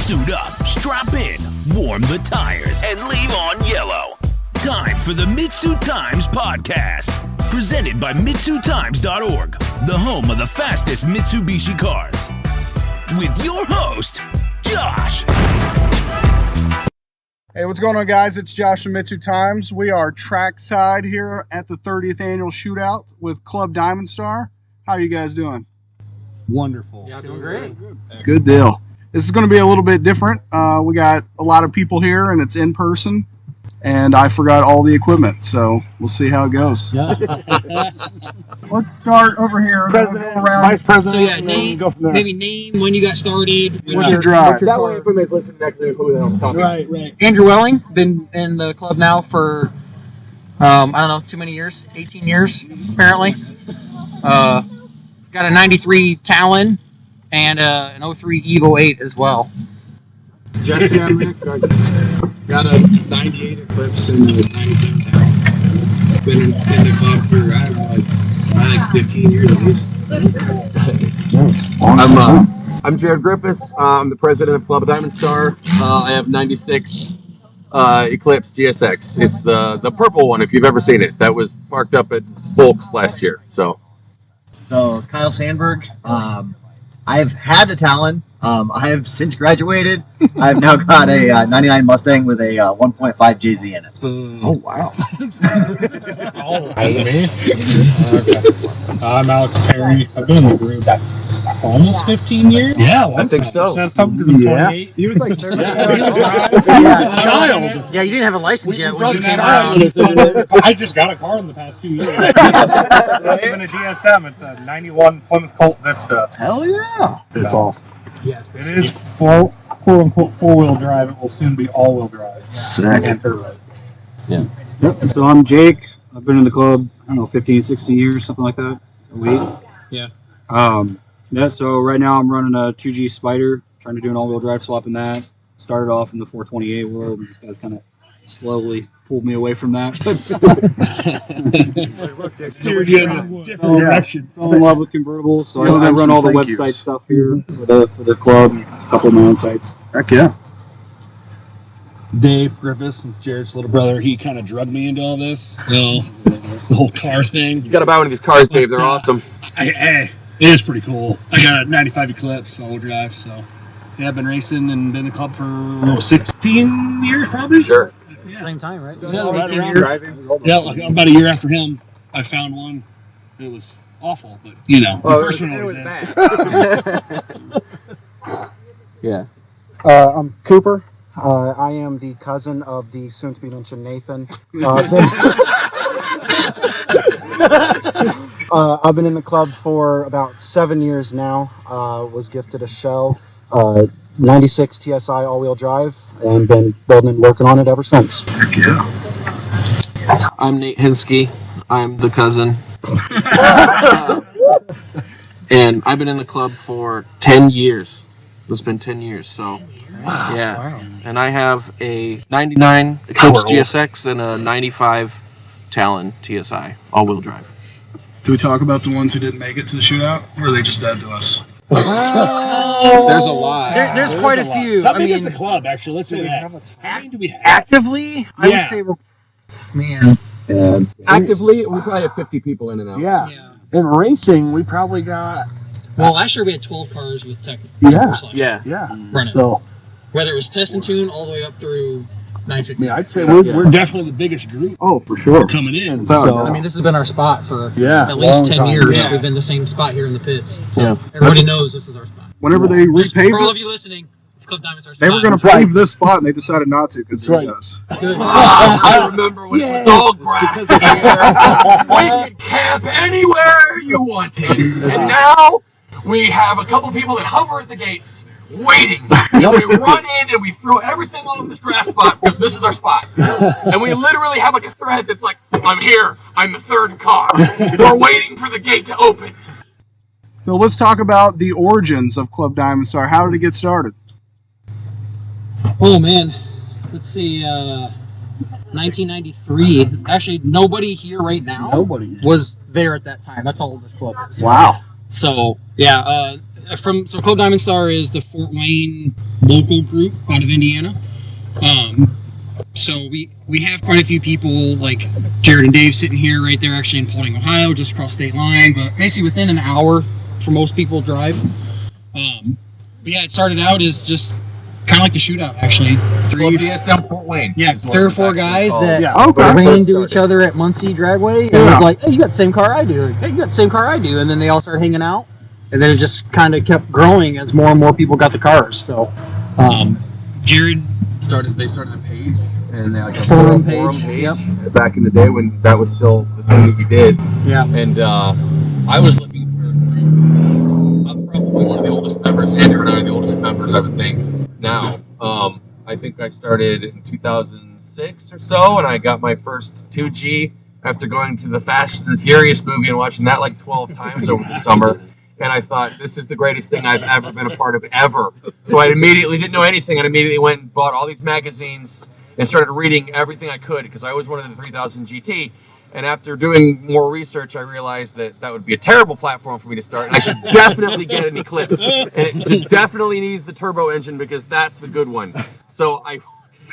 Suit up, strap in, warm the tires, and leave on yellow. Time for the MitsuTimes podcast. Presented by MitsuTimes.org, the home of the fastest Mitsubishi cars. With your host, Josh. Hey, what's going on, guys? It's Josh from MitsuTimes. We are trackside here at the 30th annual Shootout with ClubDiamondStar. How are you guys doing? Wonderful. Yeah, doing great. Good deal. This is going to be a little bit different. We got a lot of people here, and it's in person. And I forgot all the equipment, so we'll see how it goes. Yeah. Let's start over here. President, go around. Vice President. So yeah, go from there. maybe name when you got started. What's your drive? That way, if anybody's listening next to who the hell's talking. Right. Andrew Welling, been in the club now for I don't know, too many years, 18 years apparently. Got a 93 Talon and an 03 Evo 8 as well. Jeff Rick, got a 98 Eclipse and a 97 Talon. Been in the club for, I don't know, like 15 years at least. I'm Jared Griffiths. I'm the president of ClubDiamondStar. I have 96 Eclipse GSX. It's the purple one, if you've ever seen it. That was parked up at Volks last year. So Kyle Sandberg. I've had a Talon. I have since graduated. I've now got a 99 Mustang with a 1.5 JZ in it. Oh, wow. I'm Alex Perry. I've been in the group almost 15 years. Yeah, I think so. That's something because I'm 28. He was like 30. He was a child. Yeah, you didn't have a license yet when you Brother came child. around. I just got a car in the past 2 years. It's not even a DSM. It's a 91 Plymouth Colt Vista. Hell yeah. It's awesome. Yes, it is quote unquote four-wheel drive. It will soon be all-wheel drive. Sick. Yeah. Yep. So I'm Jake. I've been in the club, I don't know, 15, 16 years, something like that. A week. Yeah. So right now I'm running a 2G Spider, trying to do an all-wheel drive swap in that. Started off in the 428 world, and these guys kind of slowly pulled me away from that. Different direction. Fell in love with convertibles, so I run all the website stuff here for the club, a couple of my own sites. Heck yeah. Dave Griffiths, Jared's little brother, he kind of drugged me into all this. The whole car thing. You got to buy one of these cars, Dave. They're awesome. It is pretty cool. I got a 95 Eclipse all-wheel drive, so yeah, I've been racing and been in the club for 16 years probably. Sure. Yeah. Same time, right? Yeah, 18 years. Yeah, like about a year after him, I found one. It was awful, but the first one always is. Yeah. I'm Cooper. I am the cousin of the soon-to-be-mentioned Nathan. I've been in the club for about 7 years now. Was gifted a shell, 96 TSI all-wheel drive, and been building and working on it ever since. I'm Nate Hinsky. I'm the cousin. And I've been in the club for 10 years. It's been 10 years, so yeah. Wow. And I have a 99 Eclipse GSX and a 95 Talon TSI, all-wheel drive. Do we talk about the ones who didn't make it to the shootout, or are they just dead to us? There's a lot. There's quite a few. How big is the club, actually? Let's say that. How many do we have? Actively, I would say Actively, we probably have 50 people in and out. Yeah. In racing, we probably got... Well, last year we had 12 cars with tech. Yeah. Running. So, whether it was test and tune all the way up through 950. yeah, I'd say we're definitely the biggest group. Oh, for sure. Coming in. So, I mean, this has been our spot for at least 10 years. Yeah. We've been the same spot here in the pits. So everybody knows this is our spot. whenever they Just repaved for all it, of you listening, it's ClubDiamondStar. they were going to pave this spot, and they decided not to because right. I remember when it was all grass. We could camp anywhere you wanted. And now we have a couple people that hover at the gates waiting. And we run in and we throw everything on this grass spot because this is our spot. And we literally have like a thread that's like, I'm here. I'm the third car. We're waiting for the gate to open. So let's talk about the origins of ClubDiamondStar. How did it get started? Oh, man. Let's see. 1993. Actually, nobody here right now was there at that time. That's how old this club is. Wow. So Club DiamondStar is the Fort Wayne local group out of Indiana. So we have quite a few people like Jared and Dave sitting here right there, actually in Paulding, Ohio, just across state line, but basically within an hour for most people drive. But yeah, it started out as just kind of like the Shootout, actually. Club DSM Fort Wayne. Yeah, 3 or 4 guys that ran into each other at Muncie Dragway, and was like, "Hey, you got the same car I do. Hey, you got the same car I do." And then they all started hanging out, and then it just kind of kept growing as more and more people got the cars. So, Jared they started a page and like a forum page. Yep. Back in the day when that was still the thing that you did. Yeah. And I was looking for a group. I'm probably one of the oldest members. Andrew and I are the oldest members, I would think. Now, I think I started in 2006 or so, and I got my first 2G after going to the Fast and the Furious movie and watching that like 12 times over the summer. And I thought, this is the greatest thing I've ever been a part of, ever. So I immediately didn't know anything, and immediately went and bought all these magazines and started reading everything I could, because I always wanted the 3000 GT. And after doing more research, I realized that that would be a terrible platform for me to start. And I should definitely get an Eclipse. And it definitely needs the turbo engine, because that's the good one. So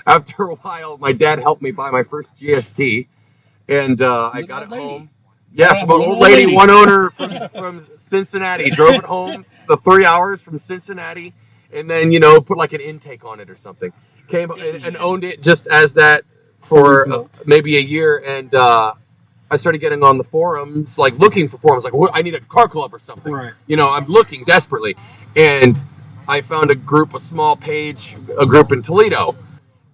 after a while, my dad helped me buy my first GST. And I got it home. Yeah, from an old lady, one owner from Cincinnati. Drove it home the 3 hours from Cincinnati. And then, put like an intake on it or something. Came and owned it just as that for maybe a year. And I started getting on the forums, like looking for forums, like I need a car club or something. Right. I'm looking desperately, and I found a small page, a group in Toledo,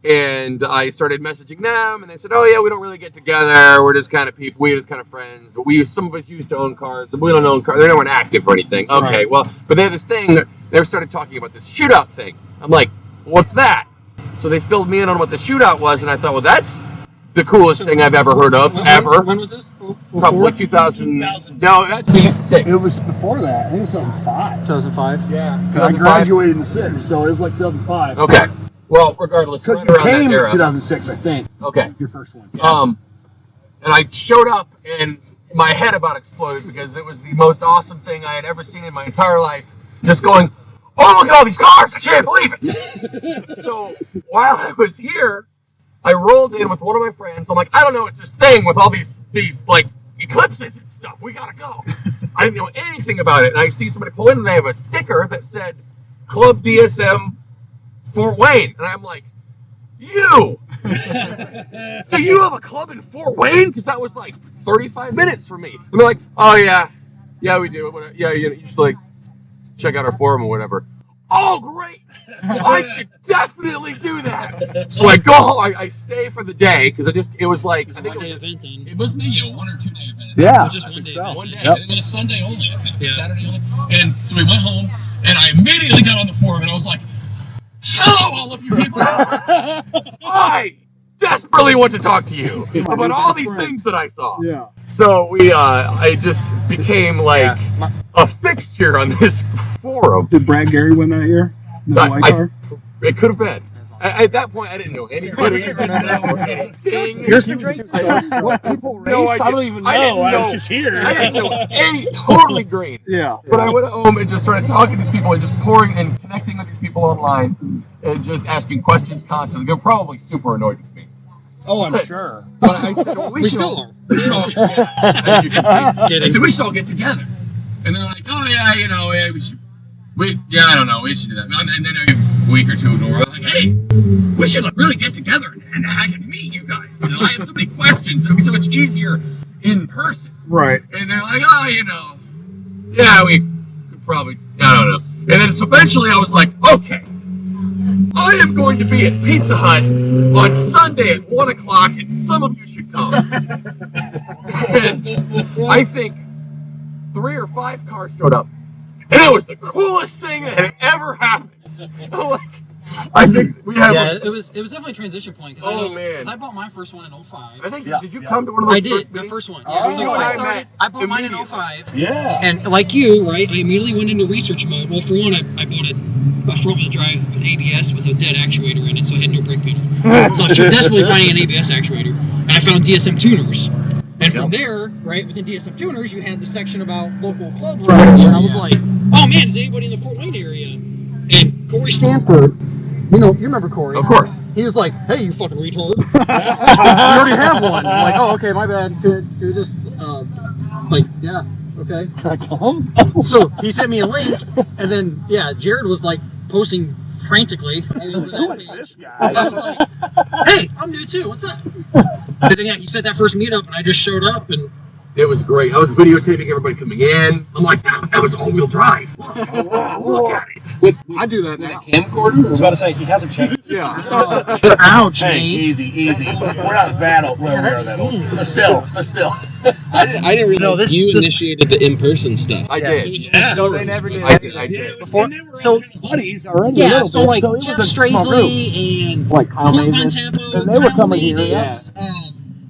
and I started messaging them, and they said, "Oh yeah, we don't really get together. We're just kind of people. We're just kind of friends. But some of us used to own cars, but we don't own cars. They weren't active or anything." Okay, Right. well, but they had this thing. They started talking about this Shootout thing. I'm like, "What's that?" So they filled me in on what the Shootout was, and I thought, well, that's the coolest thing I've ever heard of, ever. When was this? Probably 2000. No, that's 6. It was before that. I think it was 2005. 2005? Yeah. 2005? I graduated in 6, so it was like 2005. Okay. Well, regardless, Because right you around came that in era. 2006, I think. Okay. Your first one. And I showed up, and my head about exploded, because it was the most awesome thing I had ever seen in my entire life. Just going, "Oh, look at all these cars! I can't believe it!" So while I was here, I rolled in with one of my friends. I'm like, "I don't know, it's this thing with all these like eclipses and stuff. We gotta go." I didn't know anything about it, and I see somebody pull in, and they have a sticker that said Club DSM Fort Wayne, and I'm like, "You? Do you have a club in Fort Wayne?" Because that was like 35 minutes for me. And they're like, "Oh yeah, we do. Yeah, you should like check out our forum or whatever." Oh great! I should definitely do that. So I go home. I stay for the day, because it was like, I think it was maybe a 1 or 2 day event. Yeah. It was just one day. so. One day. Yep. It was Sunday only, I think. Yeah. Saturday only. And so we went home, and I immediately got on the forum, and I was like, "Hello, all of you people. I desperately want to talk to you about all these things that I saw." Yeah. So I just became like a fixture on this forum. Did Brad Gary win that year? The white car? It could have been. At that point, I didn't know anybody. I didn't know anything. Here's what people race. No I idea. don't even know. I didn't know. I was just here. I didn't know any. Totally green. Yeah. But I went home and just started talking to these people and just pouring and connecting with these people online and just asking questions constantly. They're probably super annoyed with me. Oh, I'm sure. But I said, well, we still are. As you can see. I said, we should all get together. And they're like, "Oh yeah, we should. I don't know, we should do that." And then a week or two ago, we're like, "Hey, we should really get together and I can meet you guys. And I have so many questions. It'll be so much easier in person." Right. And they're like, "Oh, yeah, we could probably, I don't know." And then eventually I was like, "Okay, I am going to be at Pizza Hut on Sunday at 1 o'clock, and some of you should come." And I think 3 or 5 cars showed up. And it was the coolest thing that had ever happened. I think we have. Yeah, it was definitely a transition point. Man! Because I bought my first one in 05. I think did you come to one of those? I did first the meetings? first one. Yeah. So I bought mine in 05. Yeah. And like you, right? I immediately went into research mode. Well, for one, I bought a front-wheel drive with ABS with a dead actuator in it, so I had no brake pedal. So I was desperately finding an ABS actuator, and I found DSM tuners. And from there, right, within DSM Tuners, you had the section about local clubs. Right. And I was like, oh man, is anybody in the Fort Wayne area? And Corey Stanford, you remember Corey? Of course. He was like, hey, you fucking retard. We already have one. I'm like, oh, okay, my bad. Could just, yeah, okay. So he sent me a link, and then, Jared was like posting frantically all over that page. And I was like, hey, I'm new too, what's up? And then he said that first meetup, and I just showed up, and it was great. I was videotaping everybody coming in. I'm like, that was all-wheel drive. Look at it. I do that now. Camcorder? I was about to say, he hasn't changed. Yeah. Ouch, Hey, Nate. easy. We're not that old. But still. I didn't realize you initiated the in-person stuff. I did. No, they never did. I did. So, buddies already. yeah, so like Jeff Straisley and Like Kyle Cliff Mavis. Montempo, And they were Kyle coming here, Mavis, yes.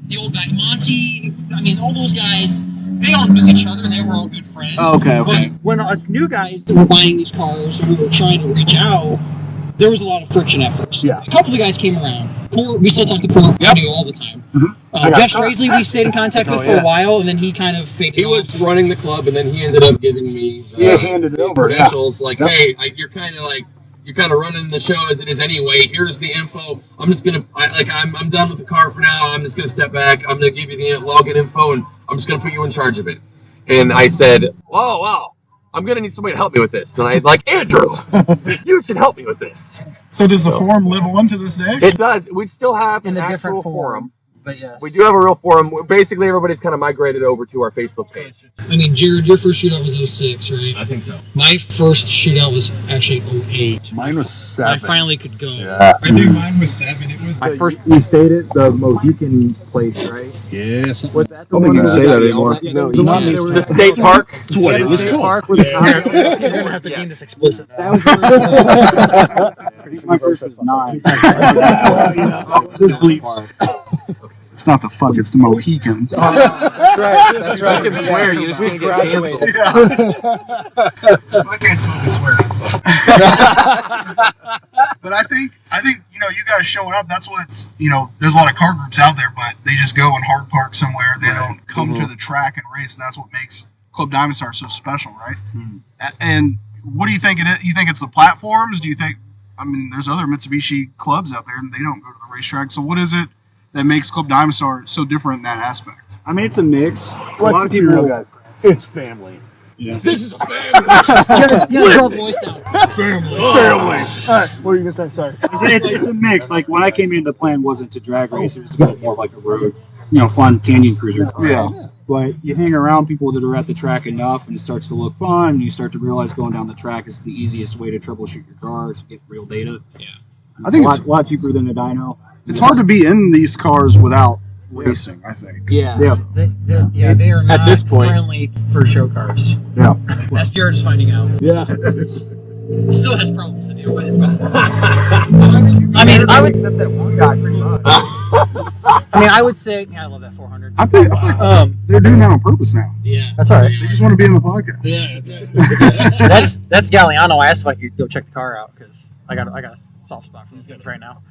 the old guy Monty. I mean, all those guys, they all knew each other and they were all good friends. Oh, okay. But when us new guys were buying these cars and we were trying to reach out, there was a lot of friction at first. Yeah. A couple of the guys came around. We still talk to Core audio all the time. Jeff Straisley we stayed in contact with for a while, and then he kind of faded He was running the club, and then he ended up giving me handed it over, credentials. Like, hey, you're kind of running the show as it is anyway. Here's the info. I'm just gonna, I'm done with the car for now. I'm just gonna step back. I'm gonna give you the login info, and I'm just gonna put you in charge of it. And I said, wow. I'm going to need somebody to help me with this. And I'm like, Andrew, you should help me with this. So does the forum live on to this day? It does. We still have in an a actual different forum. But yes. We do have a real forum. Basically, everybody's kind of migrated over to our Facebook page. I mean, Jared, your first shootout was 06, right? I think so. My first shootout was actually 08. Mine was 7. I finally could go. Yeah. I think mine was 7. It was My first, you stayed at the Mohican place, right? Yes. Was that the I don't think one you can say that anymore. No, The one there that was The state park. That's what it was the called. park with the You're going to have to deem this explicit. That was My first was 9. This bleeps. It's not the fuck, it's the Mohican. That's right. You can swear, you just can't get canceled. I can't swear. But I think you guys showing up, that's what it's, there's a lot of car groups out there, but they just go and hard park somewhere. They don't come to the track and race, and that's what makes Club Diamondstar so special, right? And what do you think it is? You think it's the platforms? Do you think, there's other Mitsubishi clubs out there, and they don't go to the racetrack. So what is it that makes Club Diamondstar so different in that aspect? It's a mix. A lot of people, guys. It's family. Yeah. This is a family. Draw the voice down. Family. All right. What were you gonna say? Sorry. It's a mix. Like when I came in, the plan wasn't to drag race. It was more like a road, fun canyon cruiser car. Yeah. But you hang around people that are at the track enough, and it starts to look fun. And you start to realize going down the track is the easiest way to troubleshoot your car to get real data. Yeah. I think it's a lot cheaper than a dyno. It's hard to be in these cars without racing, I think. Yeah. Yeah. They are not At this point. friendly for show cars. Yeah. That's Jared is finding out. Yeah. He still has problems to deal with. I would accept that one guy pretty much. I would say, I love that 400. I think they're doing that on purpose now. Yeah. That's all right. They just want to be in the podcast. Yeah, that's right. That's Galliano. I asked if I could go check the car out because I got a soft spot for these things right now.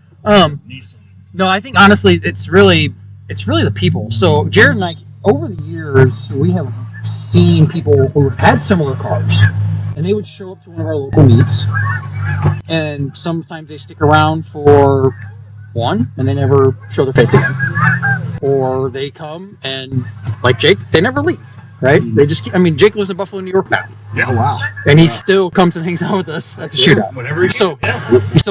No, I think honestly it's really the people. So Jared and I, over the years, we have seen people who have had similar cars, and they would show up to one of our local meets, and sometimes they stick around for one, and they never show their face again, or they come and like Jake, they never leave. Right? They just Jake lives in Buffalo, New York now. Yeah, wow. And he still comes and hangs out with us at the shootout. Whenever he still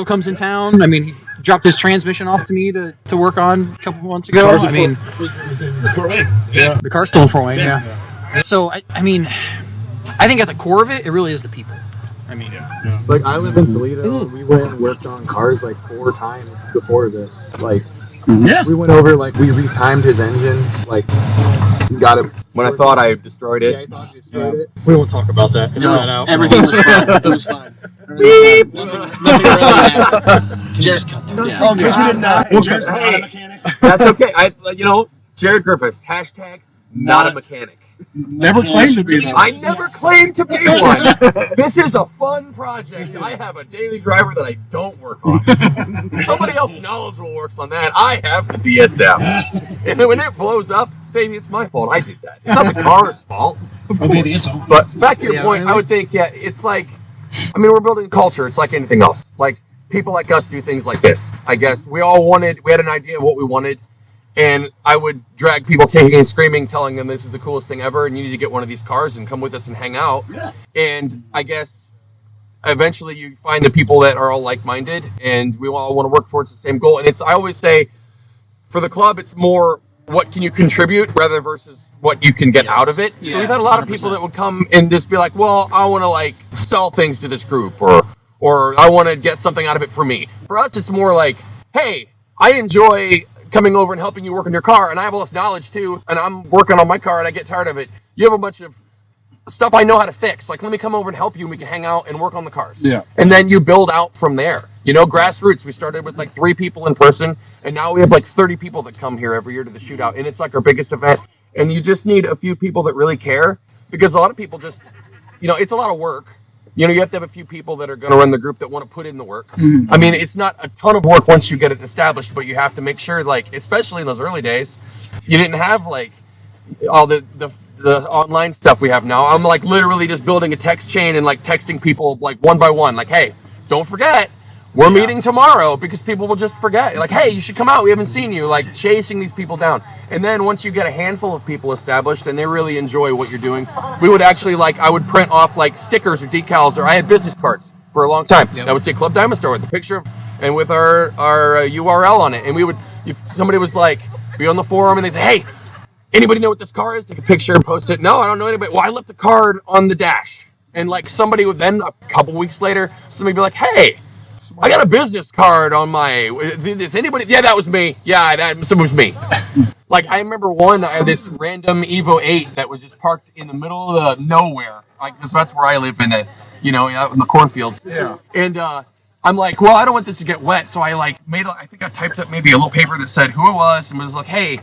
comes in town. He dropped his transmission off to me to work on a couple months ago. The car's still in Fort Wayne, yeah. So, I think at the core of it, it really is the people. Like, I live in Toledo, and we went and worked on cars like 4 times before this. Like, we went over, like, we retimed his engine, like, got it. When I thought I destroyed it. Yeah, I thought you destroyed it. We won't talk about that. Everything was fine. It was fine. Beep! Nothing really happened. Just cut that. Oh, because you did not. Jared's not a mechanic. That's okay. Jared Griffiths, hashtag not a mechanic. Never claimed to be that. I never claimed to be one. This is a fun project. I have a daily driver that I don't work on. Somebody else knowledgeable works on that. I have the DSM. And when it blows up, baby, it's my fault. I did that. It's not the car's fault. Of course. But back to your point, I would think, it's like, I mean, we're building a culture. It's like anything else. Like, people like us do things like this. I guess we had an idea of what we wanted, and I would drag people kicking and screaming, telling them this is the coolest thing ever, and you need to get one of these cars and come with us and hang out. Yeah. And I guess eventually you find the people that are all like-minded, and we all want to work towards the same goal. And I always say, for the club, it's more what can you contribute rather versus what you can get out of it. So we've had a lot of people that would come and just be like, well, I want to like sell things to this group, or I want to get something out of it for me. For us, it's more like, hey, I enjoy coming over and helping you work on your car, and I have all this knowledge too, and I'm working on my car and I get tired of it. You have a bunch of stuff I know how to fix. Like, let me come over and help you, and we can hang out and work on the cars. Yeah. And then you build out from there. You know, grassroots. We started with like 3 people in person, and now we have like 30 people that come here every year to the Shootout, and it's like our biggest event. And you just need a few people that really care, because a lot of people just, you know, it's a lot of work. You know, you have to have a few people that are going to run the group that want to put in the work. I mean, it's not a ton of work once you get it established, but you have to make sure, like, especially in those early days, you didn't have like all the online stuff we have now. I'm like literally just building a text chain and like texting people like one by one, like, hey, don't forget, we're meeting tomorrow, because people will just forget. Like, hey, you should come out. We haven't seen you. Like, chasing these people down. And then once you get a handful of people established and they really enjoy what you're doing, we would actually I would print off like stickers or decals, or I had business cards for a long time. That would say Club DiamondStar with the picture of, and with our URL on it. And we would, if somebody was like, be on the forum and they say, hey, anybody know what this car is? Take a picture and post it. No, I don't know anybody. Well, I left the card on the dash. And like somebody would then, a couple weeks later, somebody would be like, hey, I got a business card on my, is anybody, yeah, that was me. Yeah, that was me. Like, I remember I had this random Evo 8 that was just parked in the middle of the nowhere. Like, that's where I live in out in the cornfields. Yeah. And I'm like, well, I don't want this to get wet. So I like I think I typed up maybe a little paper that said who it was, and was like, hey,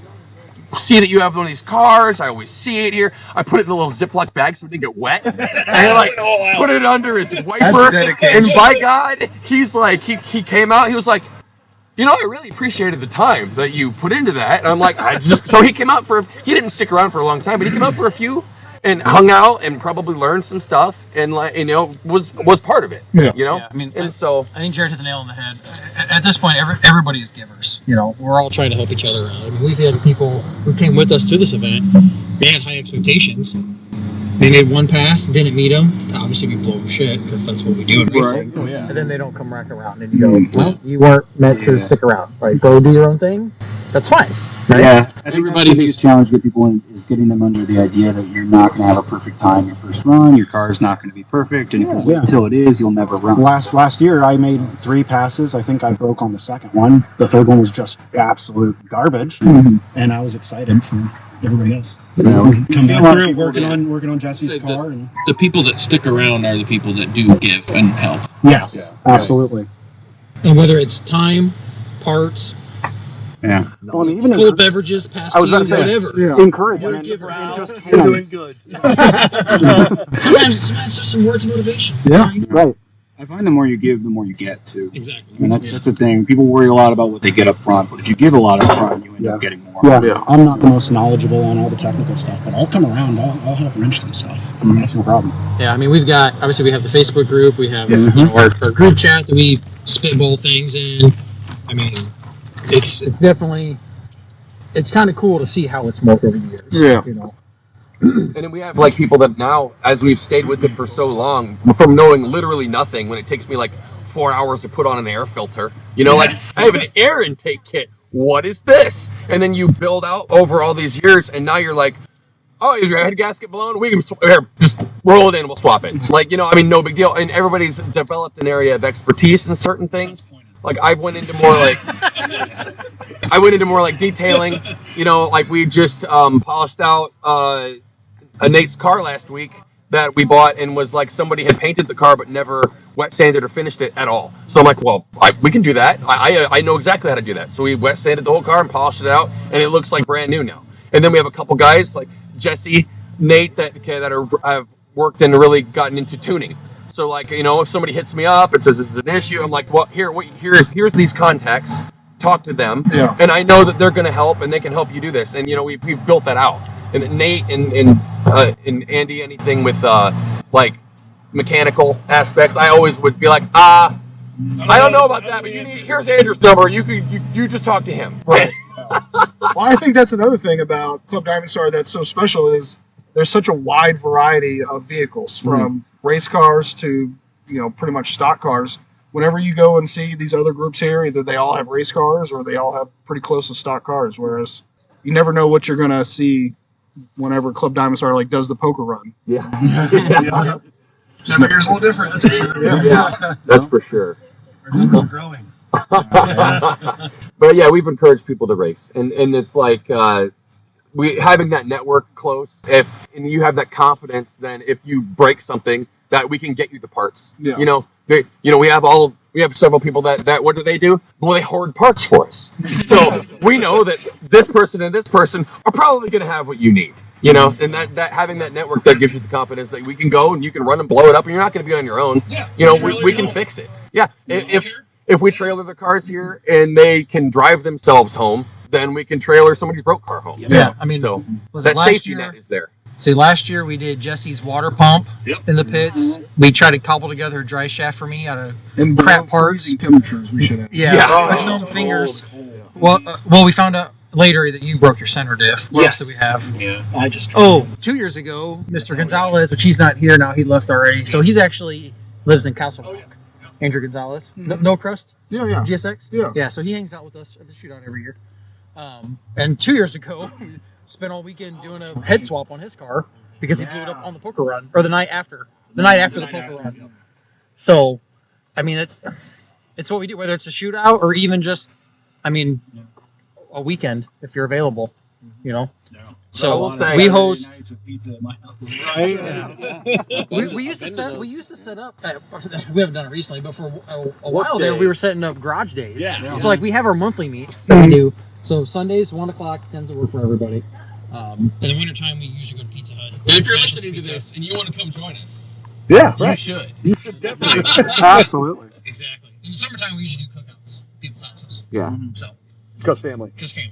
see that you have one of these cars. I always see it here. I put it in a little Ziploc bag so it didn't get wet. And I put it under his wiper. And by God, he's like, he came out. He was like, you know, I really appreciated the time that you put into that. And I'm like, so he came out he didn't stick around for a long time, but he came out for a few and hung out and probably learned some stuff and was part of it. Yeah. You know? Yeah, I mean, and so I think Jared hit the nail on the head. At this point, everybody is givers. You know, we're all trying to help each other out. I mean, we've had people who came with us to this event. They had high expectations. They made one pass, didn't meet them. Obviously, we blow them shit because that's what we do in racing. Oh, yeah. And then they don't come back around, and you go, well, you weren't meant to stick around. Right? Go do your own thing. That's fine. Right? Yeah, I think that's the biggest challenge to get people in is getting them under the idea that you're not going to have a perfect time your first run. Your car's not going to be perfect, and if you wait until it is, you'll never run. Last year, I made 3 passes. I think I broke on the second one. The third one was just absolute garbage, and I was excited for everybody else. Come out through working on Jesse's car. And the people that stick around are the people that do give and help. Yes, absolutely. And whether it's time, parts. Yeah. Well, I mean, even cool beverages, pasties, I was going to say, whatever. Encouragement. Just You're doing good. sometimes some words of motivation. Yeah, right. I find the more you give, the more you get, too. Exactly. I mean, that's the thing. People worry a lot about what they get up front, but if you give a lot up front, you end up getting more. Yeah, I'm not the most knowledgeable on all the technical stuff, but I'll come around. I'll help wrench some stuff. That's no problem. Yeah, I mean, we have the Facebook group. We have our group chat that we spitball things in. I mean, it's definitely, it's kind of cool to see how it's morphed over the years. Yeah. You know. And then we have like people that now, as we've stayed with it for so long, from knowing literally nothing, when it takes me like 4 hours to put on an air filter, like I have an air intake kit. What is this? And then you build out over all these years, and now you're like, oh, is your head gasket blown? We can just roll it in and we'll swap it. Like, no big deal. And everybody's developed an area of expertise in certain things. Like I went into more like detailing. Like we just polished out Nate's car last week that we bought, and was like somebody had painted the car but never wet sanded or finished it at all. So I'm like, well, we can do that. I know exactly how to do that. So we wet sanded the whole car and polished it out, and it looks like brand new now. And then we have a couple guys like Jesse, Nate that have worked and really gotten into tuning. So like, if somebody hits me up and says this is an issue, I'm like, well, here's these contacts. talk to them, Yeah. and I know that they're going to help and they can help you do this. And we've built that out. And Nate and Andy, anything with like mechanical aspects, I always would be like, I don't know about that, but here's Andrew's number. You just talk to him. Right. Well, I think that's another thing about Club Diamondstar that's so special is there's such a wide variety of vehicles, from race cars to pretty much stock cars. Whenever you go and see these other groups here, either they all have race cars or they all have pretty close to stock cars. Whereas you never know what you're gonna see whenever Club Diamondstar does the poker run. Yeah. Every year's a little different. That's for sure. Yeah, that's for sure. Our numbers are growing. But yeah, we've encouraged people to race, and it's like we having that network close. And you have that confidence, then if you break something, that we can get you the parts. Yeah. We have several people that what do? Well, they hoard parts for us. So we know that this person and this person are probably going to have what you need. And that having that network that gives you the confidence that we can go and you can run and blow it up, and you're not going to be on your own. Yeah. We can fix it. Yeah. If we trailer the cars here and they can drive themselves home, then we can trailer somebody's broke car home. Yeah. I mean, so was that it last safety year? net is there. See, last year we did Jesse's water pump in the pits. We tried to cobble together a dry shaft for me out of crap parts. Freezing temperatures we should have. Yeah. Fingers. Well, we found out later that you broke your center diff. What else did we have? Yeah, I just. 2 years ago, Mr. Gonzalez, which he's not here now. He left already. So he's actually lives in Castle Rock. Andrew Gonzalez. No crust. Yeah. GSX. Yeah. So he hangs out with us at the shootout every year. And 2 years ago, we spent all weekend doing a head swap on his car because he blew it up on the poker run, or the night after the poker run. So, I mean, it's what we do, whether it's a shootout or even just, a weekend if you're available, So we host. We used to set up. We haven't done it recently, but for a while there, we were setting up garage days. Yeah. So we have our monthly meets that we do. So Sundays 1:00 tends to work for everybody. In the wintertime, we usually go to Pizza Hut. And if you're listening to this and you want to come join us, you should. You should definitely. Absolutely. Exactly. In the summertime, we usually do cookouts, people's houses. Yeah. So. Because family. I will say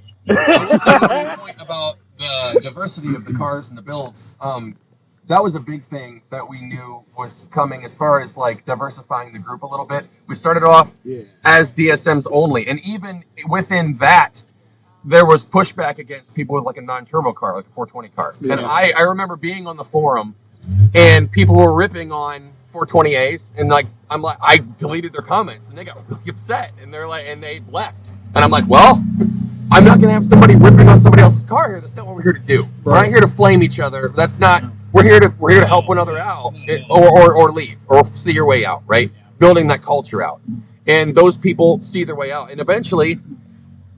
one point about the diversity of the cars and the builds. That was a big thing that we knew was coming as far as diversifying the group a little bit. We started off as DSMs only, and even within that, there was pushback against people with a non-turbo car, like a 420 car. Yeah. And I remember being on the forum, and people were ripping on 420As, and I deleted their comments, and they got really upset, and and they left. And I'm like, well, I'm not going to have somebody ripping on somebody else's car here. That's not what we're here to do. Right. We're not here to flame each other. That's not. We're here to help one another out, or leave, or see your way out. Right, building that culture out, and those people see their way out. And eventually,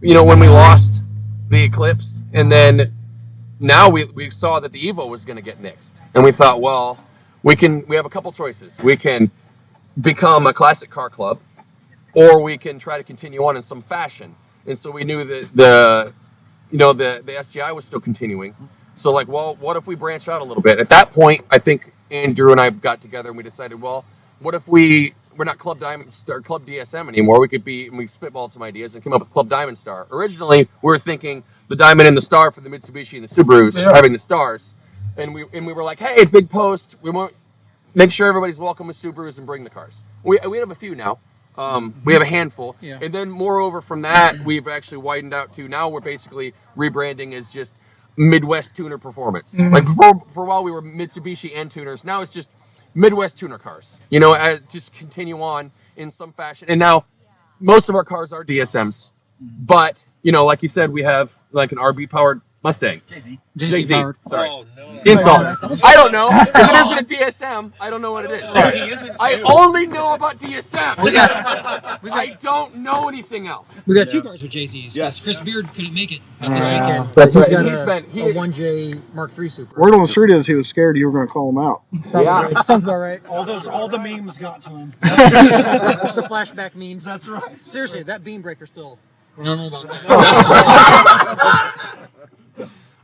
when we lost the Eclipse, and then now we saw that the Evo was going to get nixed, and we thought, well, we have a couple choices. We can become a classic car club, or we can try to continue on in some fashion. And so we knew that the STI was still continuing. So well, what if we branch out a little bit? At that point, I think Andrew and I got together and we decided, well, what if we're not Club Diamondstar, Club DSM anymore? We spitballed some ideas and came up with Club Diamondstar. Originally, we were thinking the diamond and the star for the Mitsubishi and the Subarus, having the stars. And we were like, hey, big post. We want make sure everybody's welcome with Subarus and bring the cars. We have a few now. We have a handful. Yeah. And then moreover from that, we've actually widened out to now we're basically rebranding as just Midwest Tuner Performance. Mm-hmm. For a while we were Mitsubishi and tuners. Now it's just Midwest tuner cars. Just continue on in some fashion. And now most of our cars are DSMs. But, like you said, we have an RB powered Mustang. JZ powered. Sorry. Oh, no. Insults. I don't know. If it isn't a DSM, I don't know what it is. I only know about DSMs. I don't know anything else. We got two cars with JZs. Yes. Chris Beard couldn't make it. That's right. He's got a 1J Mark III Super. Word on the street is he was scared you were going to call him out. Yeah. Sounds about right. All the memes got to him. The flashback memes. That's right. Seriously, that beam breaker still. I don't know about that.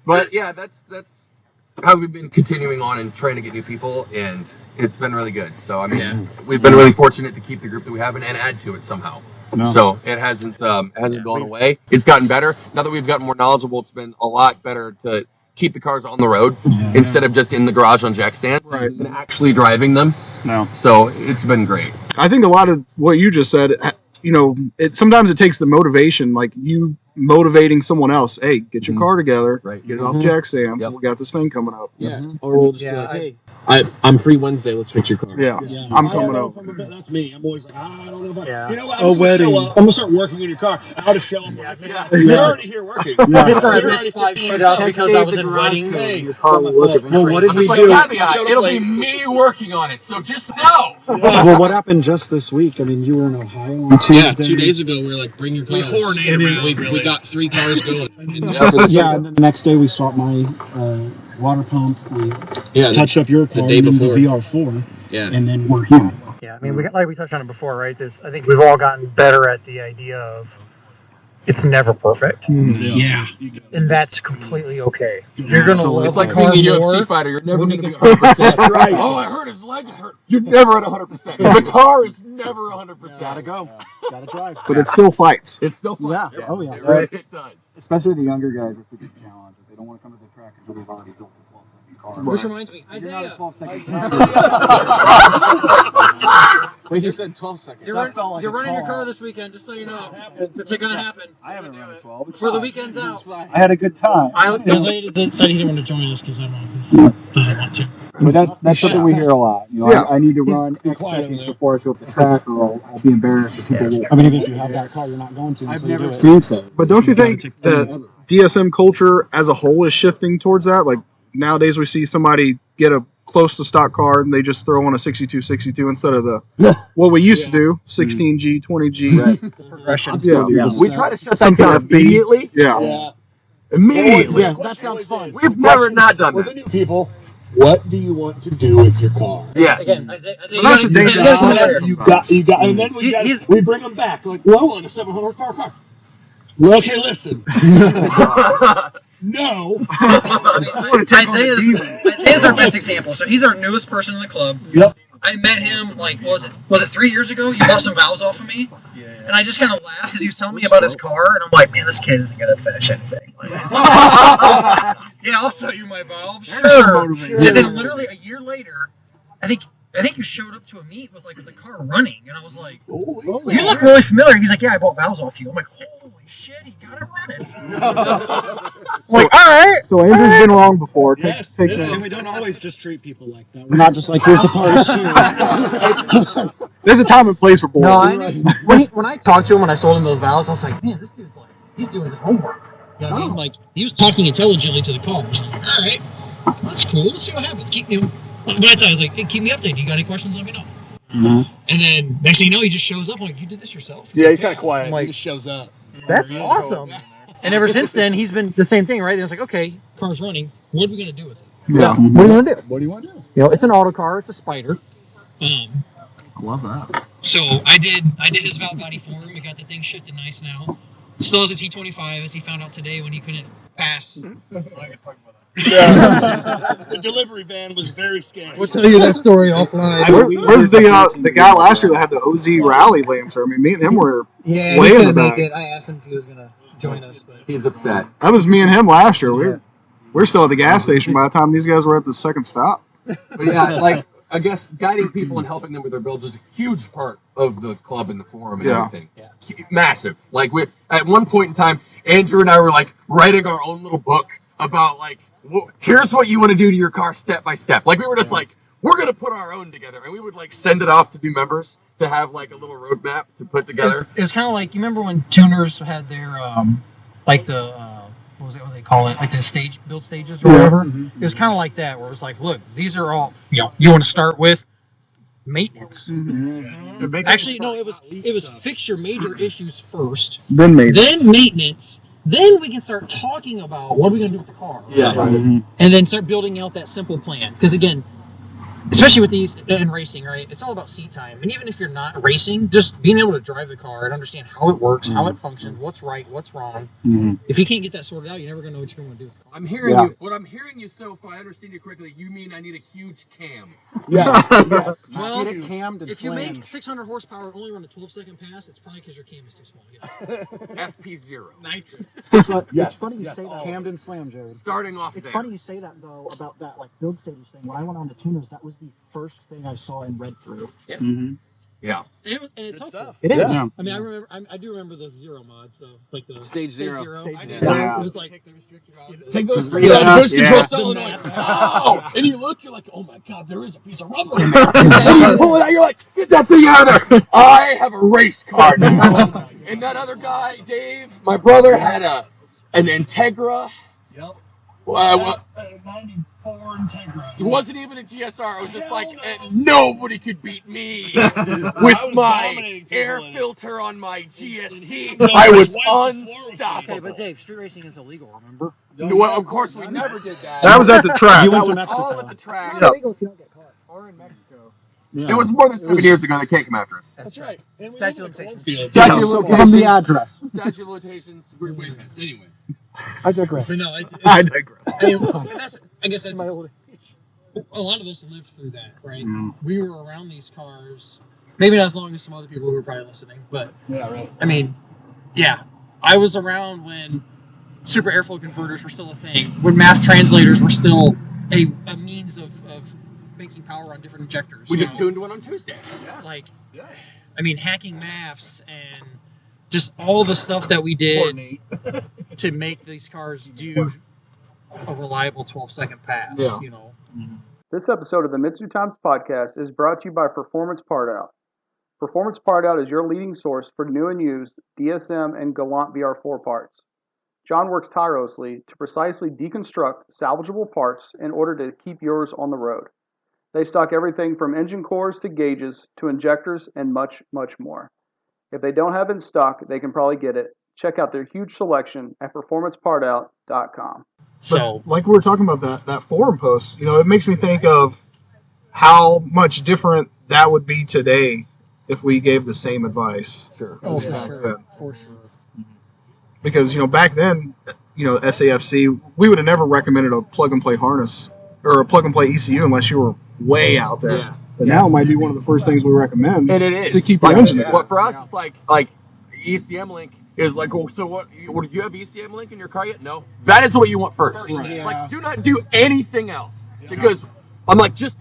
But yeah, that's how we've been continuing on and trying to get new people, and it's been really good. So we've been really fortunate to keep the group that we have and add to it somehow. No. So it hasn't gone away. It's gotten better. Now that we've gotten more knowledgeable, it's been a lot better to keep the cars on the road instead of just in the garage on jack stands and actually driving them. No. So it's been great. I think a lot of what you just said, sometimes it takes the motivation, like you motivating someone else. Hey, get your car together, get it off jack stands. We got this thing coming up. Or we'll just be like, hey, I'm free Wednesday. Let's fix your car. I'm coming over. That's me. I'm always like, I don't know about you know what? A wedding. I'm gonna start working on your car. I'll just show them. You're already here working. I started missed 5 shootouts because I was in weddings. Well, what did we Like, do? it'll be me working on it. So just know. Well, what happened just this week? I mean, you were in Ohio on Tuesday. 2 days ago we were like, bring your cars. We got 3 cars going. And then the next day we swapped my water pump. We touched up your car, day and then before. the VR4, and then we're here. Yeah, I mean, we touched on it before, right? I think we've all gotten better at the idea of it's never perfect. Yeah. And that's completely okay. You're going to love It's like the car being a more. UFC fighter. You're never going to be 100%. Right. Oh, I heard his leg is hurt. You're never at 100%. The car is never 100%. Gotta go. Gotta drive. But it still fights. It still fights. Yeah. Oh, yeah. Right. It does. Especially the younger guys, it's a good challenge. They don't want to come to the track until they've already built a 12-second car. Which reminds me, You're not a Isaiah. 12-second. Wait, you said 12 seconds. You're running your car this weekend, just so you know. It's going to happen. I haven't run a 12. Before the weekend's out. I had a good time. Isaiah said he didn't want to join us because I don't know. He doesn't want to. But that's something we hear a lot. You know, I need to run X seconds before I show up the track, or I'll be embarrassed if people get. I mean, even if you have that car, you're not going to. I've never experienced that. But don't you think that DFM culture as a whole is shifting towards that? Like nowadays we see somebody get a close to stock car and they just throw on a 62 instead of the what we used to do, 16G, 20G. Progression. We try to shut that down immediately. Immediately. Yeah, that sounds fun. We've never not done For the that. new people, what do you want to do with your car? Yes. Again, Isaiah, That's a dangerous You got, and then we bring them back. Like, well, I want a 700 horsepower car. Well, okay, listen. No. Isaiah's our best example. So he's our newest person in the club. Yep. I met him was it 3 years ago? You bought some valves off of me, and I just kind of laughed because he was telling me about his car, and I'm like, man, this kid isn't gonna finish anything. Like, yeah, I'll sell you my valves. Sure. And then literally a year later, I think you showed up to a meet with like the car running, and I was like, you look really familiar. He's like, yeah, I bought valves off you. I'm like, holy shit, he got it running. I'm like, all right. So Andrew's been wrong before. Take And we don't always just treat people like that. We're not just like, here's the part. There's a time and place for both. No, when I talked to him when I sold him those valves, I was like, man, this dude's like, he's doing his homework. You know what I mean? Like, he was talking intelligently to the car. I was like, all right, that's cool. Let's see what happens. Keep me. But I tell you, I was like, hey, keep me updated. You got any questions? Let me know. Mm-hmm. And then next thing you know, he just shows up. I'm like, you did this yourself? He's kind of quiet. I'm like, he just shows up. That's awesome. And ever since then, he's been the same thing, right? And it's like, okay, car's running. What are we gonna do with it? Yeah. What are you gonna do? What do you want to do? You know, it's an auto car. It's a Spider. Love that. So I did his valve body for him. We got the thing shifted nice now. Still has a T25, as he found out today when he couldn't pass. The delivery van was very scary. We'll tell you that story offline. Where's the guy last year that had the OZ Rally Lancer? I mean, me and him were Yeah, way he in the couldn't make back. it. I asked him if he was gonna join us, but He's upset. That was me and him last year. We're still at the gas station by the time these guys were at the second stop. But yeah, like, I guess guiding people and helping them with their builds is a huge part of the club and the forum and everything. Yeah. Massive. Like, at one point in time, Andrew and I were like writing our own little book about like, here's what you want to do to your car step by step. Like, we were just like, we're going to put our own together. And we would like send it off to be members to have like a little roadmap to put together. it was kind of like, you remember when tuners had their, like the, what was it, what they call it? Like the build stages or whatever? Mm-hmm. It was kind of like that, where it was like, look, these are all, you want to start with maintenance. Mm-hmm. Actually, no, it was fix your major issues first. Then maintenance. Then we can start talking about what are we going to do with the car. Yes. Right? Mm-hmm. And then start building out that simple plan. Because again, especially with these in racing, right? It's all about seat time. And even if you're not racing, just being able to drive the car and understand how it works, how it functions, what's right, what's wrong. If you can't get that sorted out, you're never going to know what you're going to do with the car. I'm hearing you. What I'm hearing you, so if I understand you correctly, you mean I need a huge cam. Yes. Well, Get it cammed and if you slammed. make 600 horsepower and only run a 12-second pass, it's probably because your cam is too small. FP0. Nitrous. It's funny you say that. Cammed and slammed, Jared. Starting off It's there. funny you say that though about that like build stage thing. When I went on to tuners, that was the first thing I saw and read through. Yeah. Yeah. And it's helpful. Stuff. It is. Yeah. I mean, I do remember the zero mods though, like the Stage zero. I did. Yeah. It was like Take those restricted out, cruise control solenoid. The Ow! And you look, you're like, oh my god, there is a piece of rubber in there. And you pull it out, you're like, get that thing out of there. I have a race car now. And that other guy, Dave, my brother, had an Integra. Yep. 94 Integra. It wasn't even a GSR. It was just like, nobody could beat me with my air filter on my GST. I was unstoppable. Okay, but Dave, street racing is illegal, remember? Well, of course, we never did that. That was at the track. You That went to was all Mexico. at the track. It's not illegal if you don't get caught. Or in Mexico. Yeah. It was more than 7 years ago, the cake mattress. That's right. And we Statute live of in a limitations. Statute of So give limitations. them the address. Statute of limitations. We're way past. Anyway. I digress. But no, I digress. I guess that's My old a lot of us lived through that, right? We were around these cars, maybe not as long as some other people who were probably listening, but Yeah, right. I mean, yeah, I was around when super airflow converters were still a thing, when math translators were still a means of making power on different injectors. We just tuned one on Tuesday. Like, I mean, hacking maths and just all the stuff that we did to make these cars do a reliable 12-second pass, you know. This episode of the MitsuTimes podcast is brought to you by Performance Part Out. Performance Part Out is your leading source for new and used DSM and Galant VR4 parts. John works tirelessly to precisely deconstruct salvageable parts in order to keep yours on the road. They stock everything from engine cores to gauges to injectors and much, much more. If they don't have it in stock, they can probably get it. Check out their huge selection at performancepartout.com. So, like we were talking about that forum post, you know, it makes me think of how much different that would be today if we gave the same advice. Sure. oh, for Yeah. sure, for sure. Because, you know, back then, you know, SAFC, we would have never recommended a plug-and-play harness or a plug-and-play ECU unless you were way out there. Yeah. But now it might be one of the first things we recommend. And it is. To keep like, your engine together. what for us, it's like ECM link is like, well, so what? Do you have ECM link in your car yet? No. That is what you want first. Right. Like, do not do anything else because I'm like, just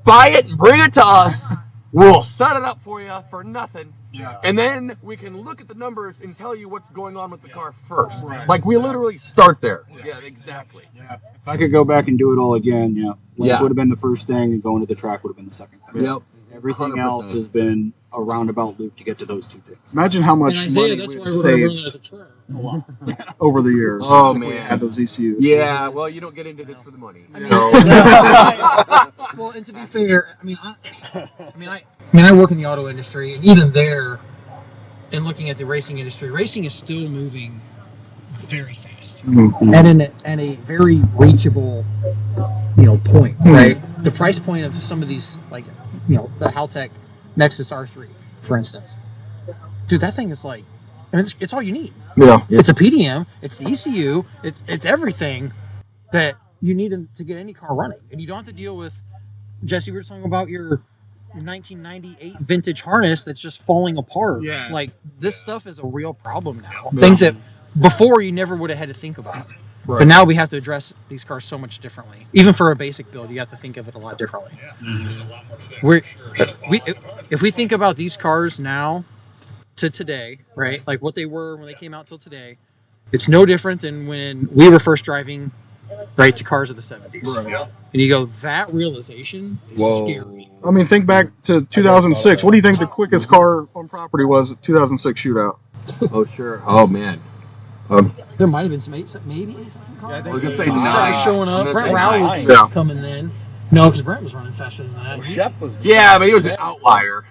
buy it and bring it to us. We'll set it up for you for nothing. Yeah. And then we can look at the numbers and tell you what's going on with the car first. Right. Like, we literally start there. Yeah, exactly. Yeah. If I could go back and do it all again, would Yeah. have been the first thing, and going to the track would have been the second thing. Yep. Everything 100%. else has been a roundabout loop to get to those two things. Imagine how much And Isaiah, money that's we've why we're running as saved a trail a lot. over the years. Oh, if we man. had those ECUs. Yeah, well, you don't get into this for the money. Well, and to be fair, I work in the auto industry, and even there, and looking at the racing industry, racing is still moving very fast, and in a very reachable, point, right? The price point of some of these, like, the Haltech Nexus R3, for instance, dude, that thing is like, it's all you need. Yeah. It's a PDM, it's the ECU, it's everything that you need to get any car running, and you don't have to deal with. Jesse, we were talking about your 1998 vintage harness that's just falling apart. Yeah. Like, this stuff is a real problem now. Yeah. Things that before you never would have had to think about. Right. But now we have to address these cars so much differently. Even for a basic build, you have to think of it a lot differently. Yeah. A lot more things, if we think about these cars now to today, right? Like what they were when they came out till today, it's no different than when we were first driving, right, to cars of the 70s. Right. Yeah. And you go, that realization is scary. I mean, think back to 2006. What do you think the quickest car on property was at 2006 Shootout? Oh, sure. Oh, man. There might have been some maybe 8-second cars. I was going to say that was showing up. Brent Rowell was coming then. No, because Brent was running faster than that. Well, Shep was. Yeah, but he was an outlier.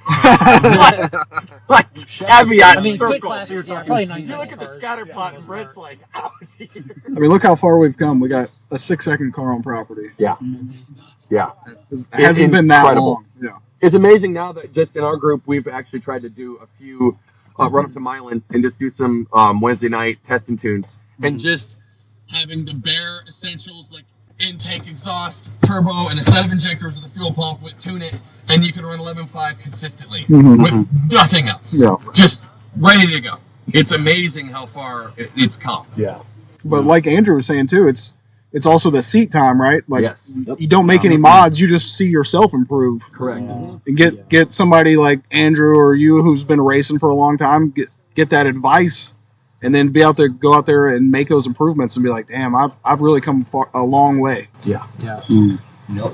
like caveat quick classes, probably 9 You look at the scatter plot, and Brent's like, out here. I mean, look how far we've come. We got a 6-second car on property. Yeah. Yeah. It hasn't been that long. Yeah. It's amazing now that just in our group, we've actually tried to do a few run up to Milan and just do some Wednesday night testing tunes and just having the bare essentials like intake, exhaust, turbo, and a set of injectors with a fuel pump with tune it, and you can run 11.5 consistently with nothing else. Yeah. Just ready to go. It's amazing how far it's come. Yeah. But like Andrew was saying too, it's also the seat time, right? Like Yes. you don't make any mods, you just see yourself improve. Correct. And get somebody like Andrew or you who's been racing for a long time, get that advice, and then go out there and make those improvements and be like, damn, I've really come a long way. Yeah. Yeah.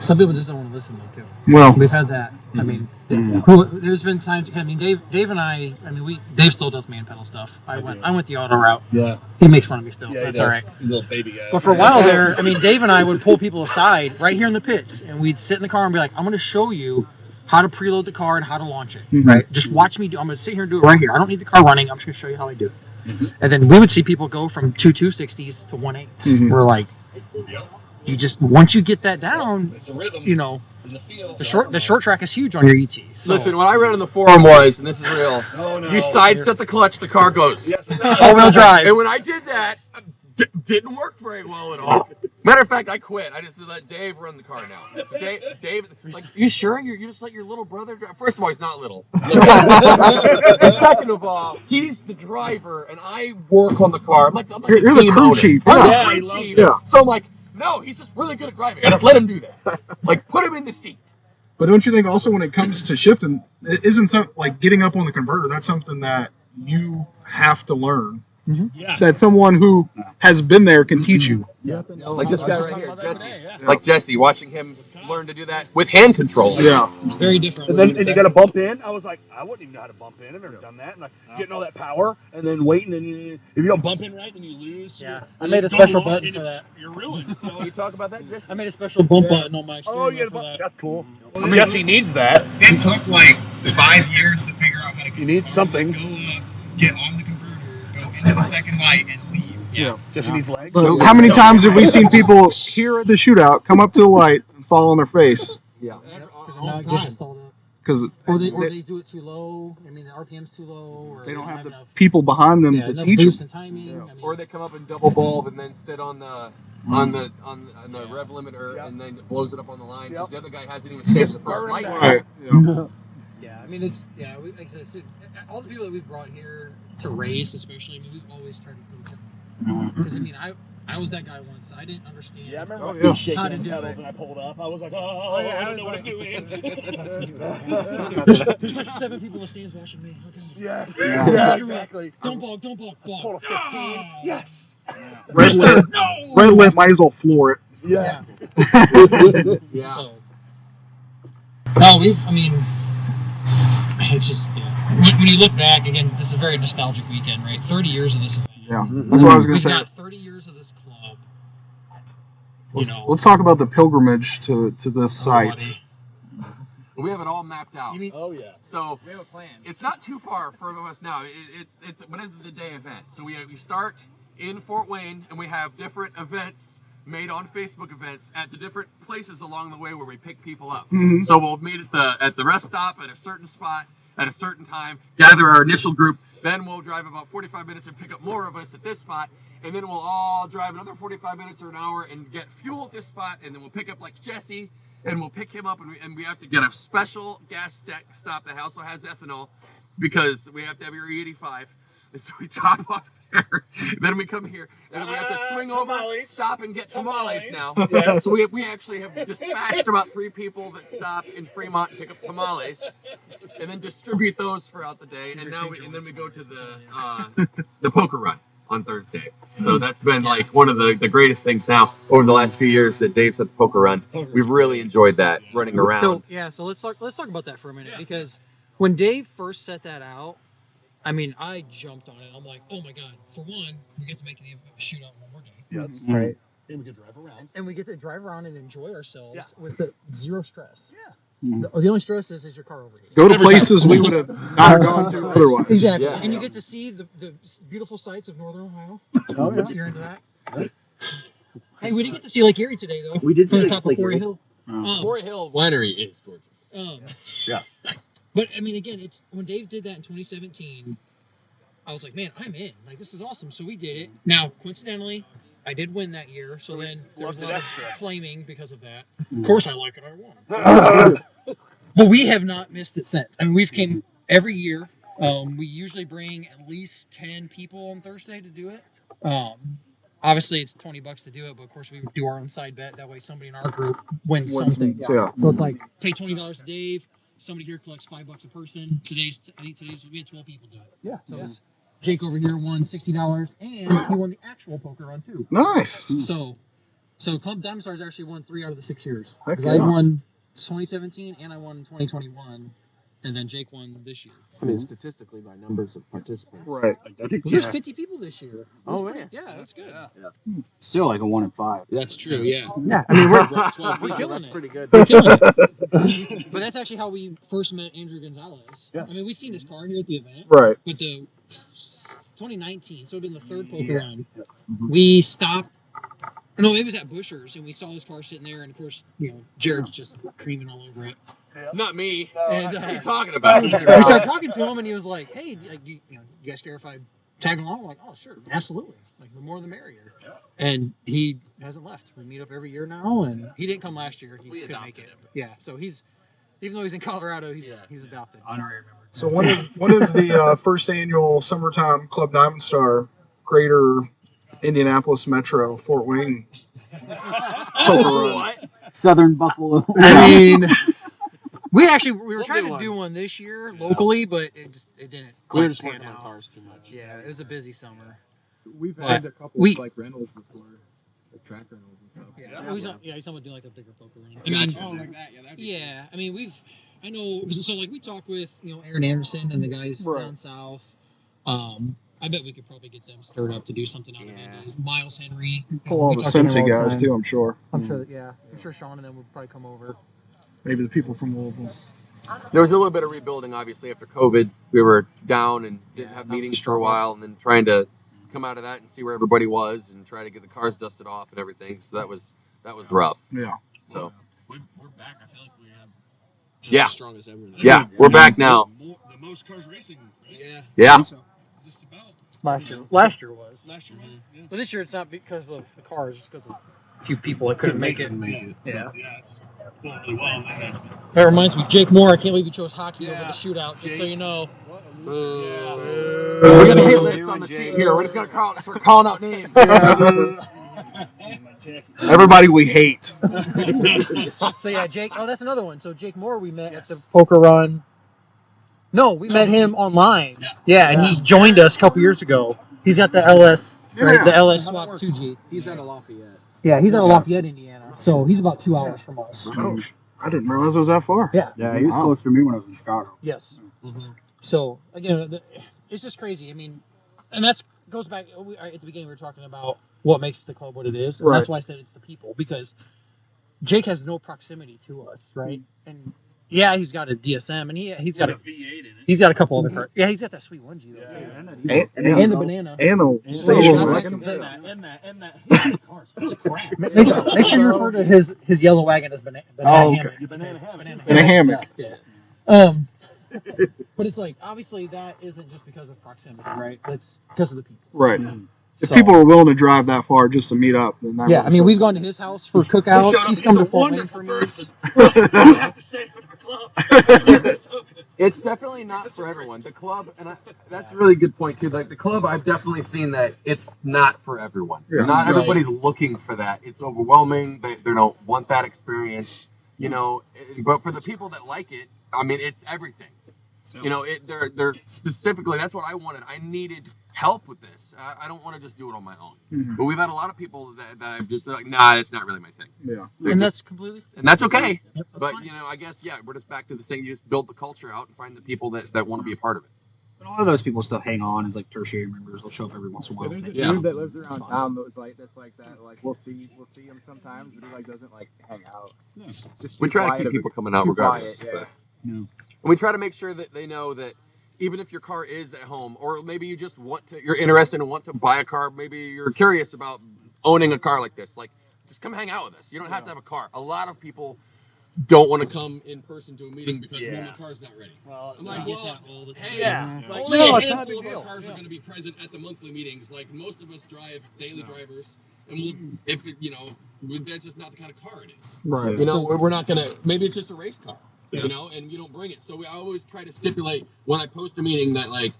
Some people just don't want to listen though too. Well, we've had that. I mean, there's been times. I mean, Dave and I. I mean, Dave still does man pedal stuff. I went the auto route. Yeah. He makes fun of me still. Yeah, That's all right. Little baby guy. But for a while there, I mean, Dave and I would pull people aside right here in the pits, and we'd sit in the car and be like, "I'm going to show you how to preload the car and how to launch it. Right? Just watch me do. I'm going to sit here and do it right here. I don't need the car running. I'm just going to show you how I do it." And then we would see people go from 2.260s to 1.8s. We're like, you just once you get that down, It's a rhythm. you know. In the field. The short track is huge on your ET. So. Listen, what I read on the forum was, and this is real, Oh, no. you sidestep the clutch, the car goes. Yes, all-wheel drive. And when I did that, didn't work very well at all. Matter of fact, I quit. I just let Dave run the car now. So Dave, like, you sure? You just let your little brother drive? First of all, he's not little. And second of all, he's the driver, and I work on the car. I'm like You're the crew chief. I'm the crew chief. So I'm like, no, he's just really good at driving. I just let him do that. Like, put him in the seat. But don't you think also when it comes to shifting, it isn't something like getting up on the converter? That's something that you have to learn. Yeah. That someone who has been there can teach you. Yeah. Like this guy right here, Jesse. Like Jesse, watching him learn to do that with hand control. Yeah. It's very different. And you got to bump in. I was like, I wouldn't even know how to bump in. I've never done that. And like getting all that power and then waiting. And if you don't bump in right, then you lose. Yeah. I made a special button for that. You're ruined. So you talk about that, Jesse? I made a special bump button on my steering wheel for that. That's cool. Jesse needs that. It took like 5 years to figure out how to. He needs something. Go up, get on the converter, go into the second light, and leave. Yeah. Jesse needs legs. So how many times have we seen people here at the shootout come up to the light and fall on their face? Yeah. Because they're not getting stalled up. Or they do it too low. I mean, the RPM's too low. Or they don't have the enough, people behind them to teach boost them. and timing. Yeah. I mean, Or they come up and double bulb and then sit on the rev limiter and then it blows it up on the line because the other guy hasn't even staged the first light. Right. Yeah, I mean, it's like I said, all the people that we've brought here to race, especially, I mean, we've always tried to coach them. Because I mean, I was that guy once. I didn't understand. Yeah, I remember my feet shaking how to in the do pedals it. and I pulled up. I was like, I don't know what I'm doing. There's like 7 people in the stands watching me. Oh, God. Yes. Yeah. Yeah, exactly. Don't balk. Pulled a 15. Yes. Red lip might as well floor it. Yes. Yeah. So, no, I mean, it's just, when you look back, again, this is a very nostalgic weekend, right? 30 years of this event. Yeah, that's what I was going to say. We've got 30 years of this club. Let's talk about the pilgrimage to this site. We have it all mapped out. Oh, yeah. So We have a plan. it's not too far from us now. It's what is the day event? So we start in Fort Wayne and we have different events made on Facebook events at the different places along the way where we pick people up. So we'll meet at the rest stop at a certain spot at a certain time, gather our initial group, then we'll drive about 45 minutes and pick up more of us at this spot, and then we'll all drive another 45 minutes or an hour and get fuel at this spot, and then we'll pick up like Jesse, and we'll pick him up, and we have to get a special gas stop that also has ethanol, because we have to have your E85, and so we top off there, then we come here, and then we have to swing over, stop and get tamales now. Yes. So we actually have dispatched about 3 people that stop in Fremont and pick up tamales, and then distribute those throughout the day. And then we go to the poker run on Thursday. So that's been like one of the greatest things now over the last few years that Dave's at the poker run. We've really enjoyed that running around. So let's talk about that for a minute because when Dave first set that out, I mean, I jumped on it. I'm like, oh my God! For one, we get to make the shootout one more day. Yes. Right. And we can drive around. And we get to drive around and enjoy ourselves with the zero stress. Yeah. The only stress is your car overheating. Go to places we would have not gone to otherwise. Exactly. Yeah. And you get to see the beautiful sights of Northern Ohio. Oh, yeah. If you're into that. Hey, we didn't get to see Lake Erie today, though. We did see on the top of Lake Quarry Erie. Hill. Quarry Hill Winery is gorgeous. Yeah. But I mean, again, it's when Dave did that in 2017. I was like, man, I'm in. Like, this is awesome. So we did it. Now, coincidentally, I did win that year. So then there was a lot of flaming because of that. Of course, I like it. I won. But we have not missed it since. I mean, we've came every year. We usually bring at least 10 people on Thursday to do it. Obviously, it's $20 to do it, but of course, we do our own side bet. That way, somebody in our group wins something. Yeah. So it's like, pay $20 to Dave. Somebody here collects $5 a person. I think today's we had 12 people do it. Yeah. So it's Jake over here won $60, and he won the actual poker run too. Nice. So Club Diamond has actually won 3 out of the 6 years. Heck Because I yeah. won 2017 and I won 2021, and then Jake won this year. I mean, statistically, by numbers of participants. Right. Well, there's 50 people this year. Oh, yeah. Yeah, that's good. Still like a 1 in 5. That's true, yeah. Yeah, I mean, we're 12 we're people, killing that's it. pretty good. We're killing it. But that's actually how we first met Andrew Gonzalez. Yes. I mean, we've seen his car here at the event. Right. But the 2019, so it would have been the 3rd poker run. We stopped. No, it was at Busher's, and we saw his car sitting there, and of course, Jared's just creaming all over it. Not me. And, What are you talking about? we started talking to him, and he was like, "Hey, like, you guys care if I tag along?" We're like, "Oh, sure, absolutely. Like, the more the merrier." Yeah. And he hasn't left. We meet up every year now, and he didn't come last year. He couldn't make it. Yeah, so he's, even though he's in Colorado, he's adopted. Honorary member. So when is the first annual summertime Club DiamondStar Greater Indianapolis Metro Fort Wayne poker run? Southern Buffalo. I mean, we were trying to do one this year locally, but it didn't We were quite just pan working on out. cars too much. Yeah, it was a busy summer. We've But had a couple we- of like rentals before, like track rentals and stuff. Yeah, he's talking about doing like a bigger poker run. I mean, Oh, like that. Yeah, that'd be yeah, I mean, I know, so like we talked with, Aaron Anderson and the guys Right. down south. I bet we could probably get them stirred up to do something out of Indy. Miles Henry. Pull all We the talk to them Cincy all the guys time. too, I'm sure. I'm sure that, I'm sure Sean and them would probably come over. Maybe the people from Louisville. There was a little bit of rebuilding, obviously, after COVID. We were down and didn't have meetings for a while, and then trying to come out of that and see where everybody was and try to get the cars dusted off and everything. So that was rough. Yeah. So We're back. I feel like we have just Yeah. as strong as ever. yeah, we're back now. the most cars racing. Right? Yeah. Yeah. Just about. Last year was. Last year was. Yeah. But this year it's not because of the cars, it's because of a few people that couldn't make it. Yeah. Yeah, it's going really well. That reminds me, Jake Moore, I can't believe you chose hockey over the shootout, just so you know. We got a hit list on the sheet here. We're just gonna start calling out names. Everybody we hate. So yeah, Jake. Oh, that's another one. So Jake Moore, we met at the poker run. No, we met him online. Yeah, and he joined us a couple years ago. He's got the LS, right, the LS Swap 2G. He's out of Lafayette. Yeah, he's out of Lafayette, Indiana. So he's about 2 hours from us. Oh, I didn't realize it was that far. Yeah. Yeah, he was close to me when I was in Chicago. Yes. So again, it's just crazy. I mean, and that's goes back at the beginning. We were talking about what makes the club what it is, and that's why I said it's the people, because Jake has no proximity to us, right? And yeah, he's got a DSM, and he's got a V8 in it. he's got a couple other cars. Yeah, he's got that sweet 1G though. And the banana. And the station wagon. Make sure you refer to his yellow wagon as banana hammock. Banana hammock. Yeah. But it's like, obviously that isn't just because of proximity, right? That's because of the people. Right. If people are willing to drive that far just to meet up, then that I mean, we've gone to his house for cookouts. He's come to Fort Wayne for meals. have to stay with our club. It's definitely not for everyone. The club, and that's a really good point too. Like the club, I've definitely seen that it's not for everyone. Yeah. Not everybody's looking for that. It's overwhelming. They don't want that experience, But for the people that like it, I mean, it's everything. They're specifically. That's what I wanted. I needed help with this. I don't want to just do it on my own. Mm-hmm. But we've had a lot of people that I've just like, nah, that's not really my thing. Yeah. And that's completely. And that's okay. Yep, that's But fine. I guess we're just back to the thing. You just build the culture out and find the people that want to be a part of it. But a lot of those people still hang on as like tertiary members. They'll show up every once in a while. There's a dude that lives around town that's like that. Like we'll see him sometimes, but he like doesn't like hang out. Yeah. Just We try to quiet keep a bit. people coming out Too regardless. quiet, but- Yeah. And we try to make sure that they know that even if your car is at home, or maybe you just you're interested and want to buy a car, maybe you're curious about owning a car like this. Like, just come hang out with us. You don't have to have a car. A lot of people don't want to come in person to a meeting because well, my car's not ready. Well, I'm like, well, all the time. Yeah. Like, Only no, a it's not a handful big of deal. our Cars are going to be present at the monthly meetings. Like most of us drive daily drivers, and we'll, if it, you know, that's just not the kind of car it is. Right. You know, we're not going to. Maybe it's just a race car. Yeah. You know, and you don't bring it. So I always try to stipulate when I post a meeting that like,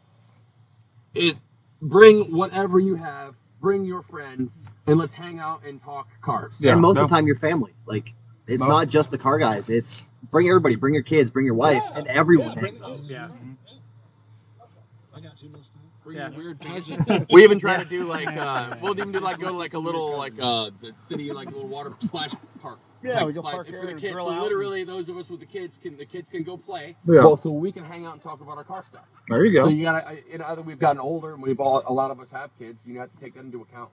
bring whatever you have. Bring your friends and let's hang out and talk cars. And most of the time, your family. Like, it's not just the car guys. It's bring everybody. Bring your kids. Bring your wife, and everyone hangs out. Yeah. I got too much time. Bring your weird cousin. We even try to do like we'll even do like go to like a little like the city like a little water splash park. Yeah, like, we go park there for the and kids. grill So out literally, those of us with the kids can go play. Yeah. Well, so we can hang out and talk about our car stuff. There you go. So you gotta, either we've gotten older and a lot of us have kids. You have to take that into account.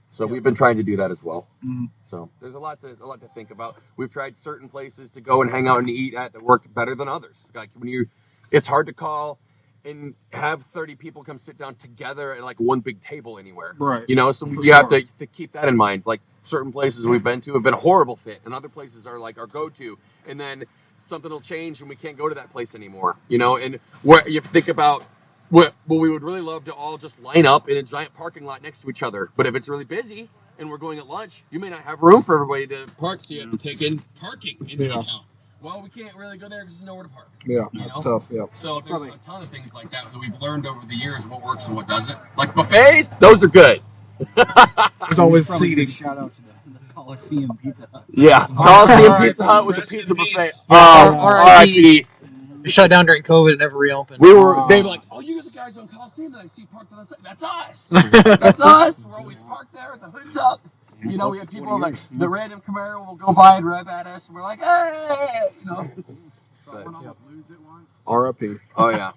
So we've been trying to do that as well. Mm-hmm. So there's a lot to think about. We've tried certain places to go and hang out and eat at that worked better than others. Like it's hard to call and have 30 people come sit down together at like one big table anywhere. Right. You know, so you have to keep that in mind. Like certain places we've been to have been a horrible fit, and other places are like our go-to. And then something will change and we can't go to that place anymore. You know, and where you think about what we would really love to all just line up in a giant parking lot next to each other. But if it's really busy and we're going at lunch, you may not have room for everybody to park, so you have to take in parking into account. Well, we can't really go there because there's nowhere to park. Yeah, that's tough. Yeah. So there's a ton of things like that we've learned over the years what works and what doesn't. Like buffets, those are good. There's always seating. Shout out to the Coliseum Pizza Hut. Yeah, Coliseum Pizza Hut with the pizza buffet. R.I.P. Shut down during COVID and never reopened. They were like, oh, you're the guys on Coliseum that I see parked on the side. That's us. That's us. We're always parked there with the hoods up. You know, we have people like the random Camaro will go by and rev at us, and we're like, hey, you know. Someone almost lose it once. R.I.P. Oh yeah.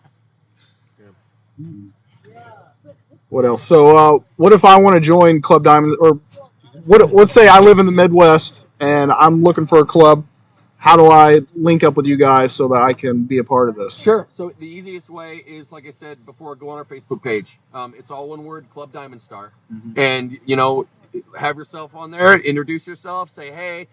What else? So, what if I want to join Club Diamond, or let's say I live in the Midwest and I'm looking for a club. How do I link up with you guys so that I can be a part of this? Sure. So the easiest way is, like I said before, go on our Facebook page. It's all one word, Club DiamondStar. Mm-hmm. And, you know, have yourself on there, introduce yourself, say, hey,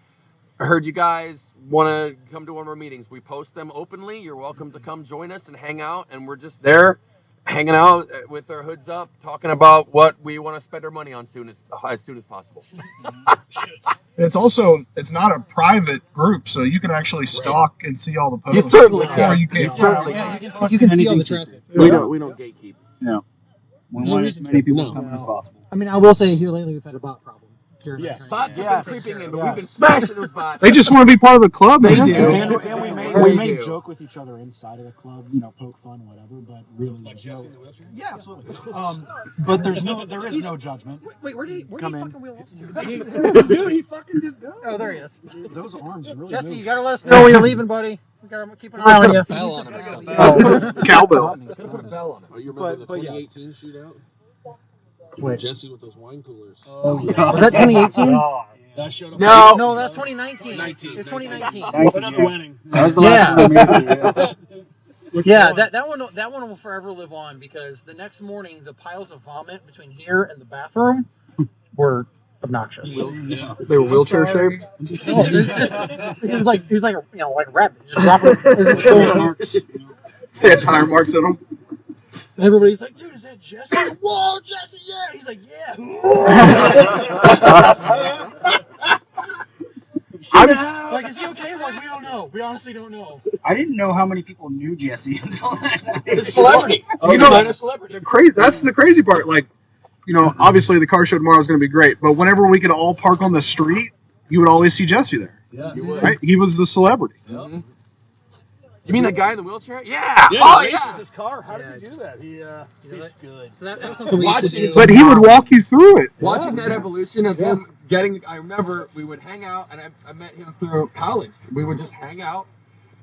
I heard you guys want to come to one of our meetings. We post them openly. You're welcome to come join us and hang out. And we're just there hanging out with our hoods up, talking about what we want to spend our money on as soon as possible. It's not a private group, so you can actually stalk and see all the posts. You certainly Or can. you can. You certainly You can see all the traffic. We don't gatekeep. Yeah. We want as many people to come as possible. I mean, I will say here lately we've had a bot problem. Bots have been creeping in, but we've been smashing those bots. They just want to be part of the club. They do. And we may joke with each other inside of the club, poke fun, whatever. But really, Like Jesse in the wheelchair? yeah, absolutely. But there is no judgment. Wait, where did he fucking wheel off to? Dude, he fucking just go. Oh, there he is. Those arms really Jesse, move. you gotta let us know when you're leaving, buddy. We gotta keep an eye on you. Cowbell. Should put a bell on it. Oh, you remember the 2018 shootout? Wait. Jesse with those wine coolers. Oh, yeah. Was that 2018? That showed up. No, that's 2019. It's 2019. Another winning. That was the last one. Yeah, that one will forever live on because the next morning the piles of vomit between here and the bathroom were obnoxious. Yeah. They were wheelchair shaped. It was like a rabbit. Just They had tire marks in them. Everybody's like, dude, is that Jesse? Whoa, Jesse, yeah. He's like, yeah. Like, is he okay? We're like, we don't know. We honestly don't know. I didn't know how many people knew Jesse until that night. It's a celebrity. A celebrity. That's the crazy part. Like, obviously the car show tomorrow is going to be great, but whenever we could all park on the street, you would always see Jesse there. Yeah, right? He was the celebrity. Mm-hmm. You mean the guy in the wheelchair? Yeah. He races his car. How does he do that? He's good. So that was something we used to do. But he would walk you through it. Watching that evolution of him getting, I remember we would hang out, and I met him through college. We would just hang out,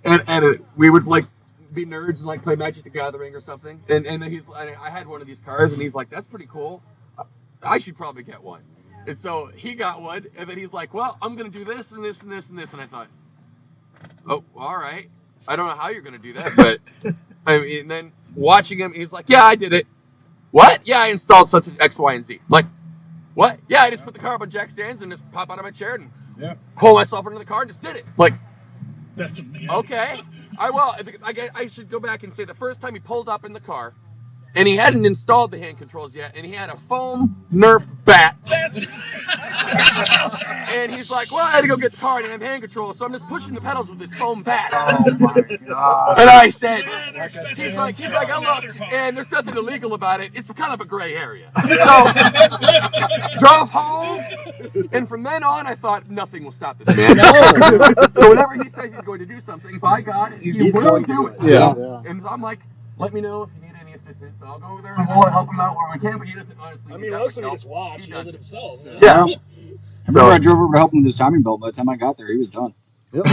and we would like be nerds and like play Magic the Gathering or something. And I had one of these cars, and he's like, "That's pretty cool. I should probably get one." And so he got one, and then he's like, "Well, I'm gonna do this and this and this and this," and I thought, "Oh, all right." I don't know how you're going to do that, but I mean, and then watching him, he's like, yeah, I did it. What? Yeah, I installed such as X, Y, and Z. I'm like, What? Yeah, I just put the car up on jack stands and just pop out of my chair and pull myself into the car and just did it. Like, that's amazing. Okay. I should go back and say the first time he pulled up in the car, and he hadn't installed the hand controls yet, and he had a foam Nerf bat. And he's like, well, I had to go get the car and have hand controls, so I'm just pushing the pedals with this foam bat. Oh my god. And I said, he's like, I looked, and there's nothing illegal about it. It's kind of a gray area. So, drove home, and from then on, I thought, nothing will stop this man. So whenever he says he's going to do something, by God, he will do it. Yeah. And so I'm like, let me know if you need any assistance, so I'll go over there and we'll help him out where we can, but he doesn't honestly need that much help. just watch. He does it himself. Yeah. I remember I drove over to help him with his timing belt. By the time I got there, he was done. Yep.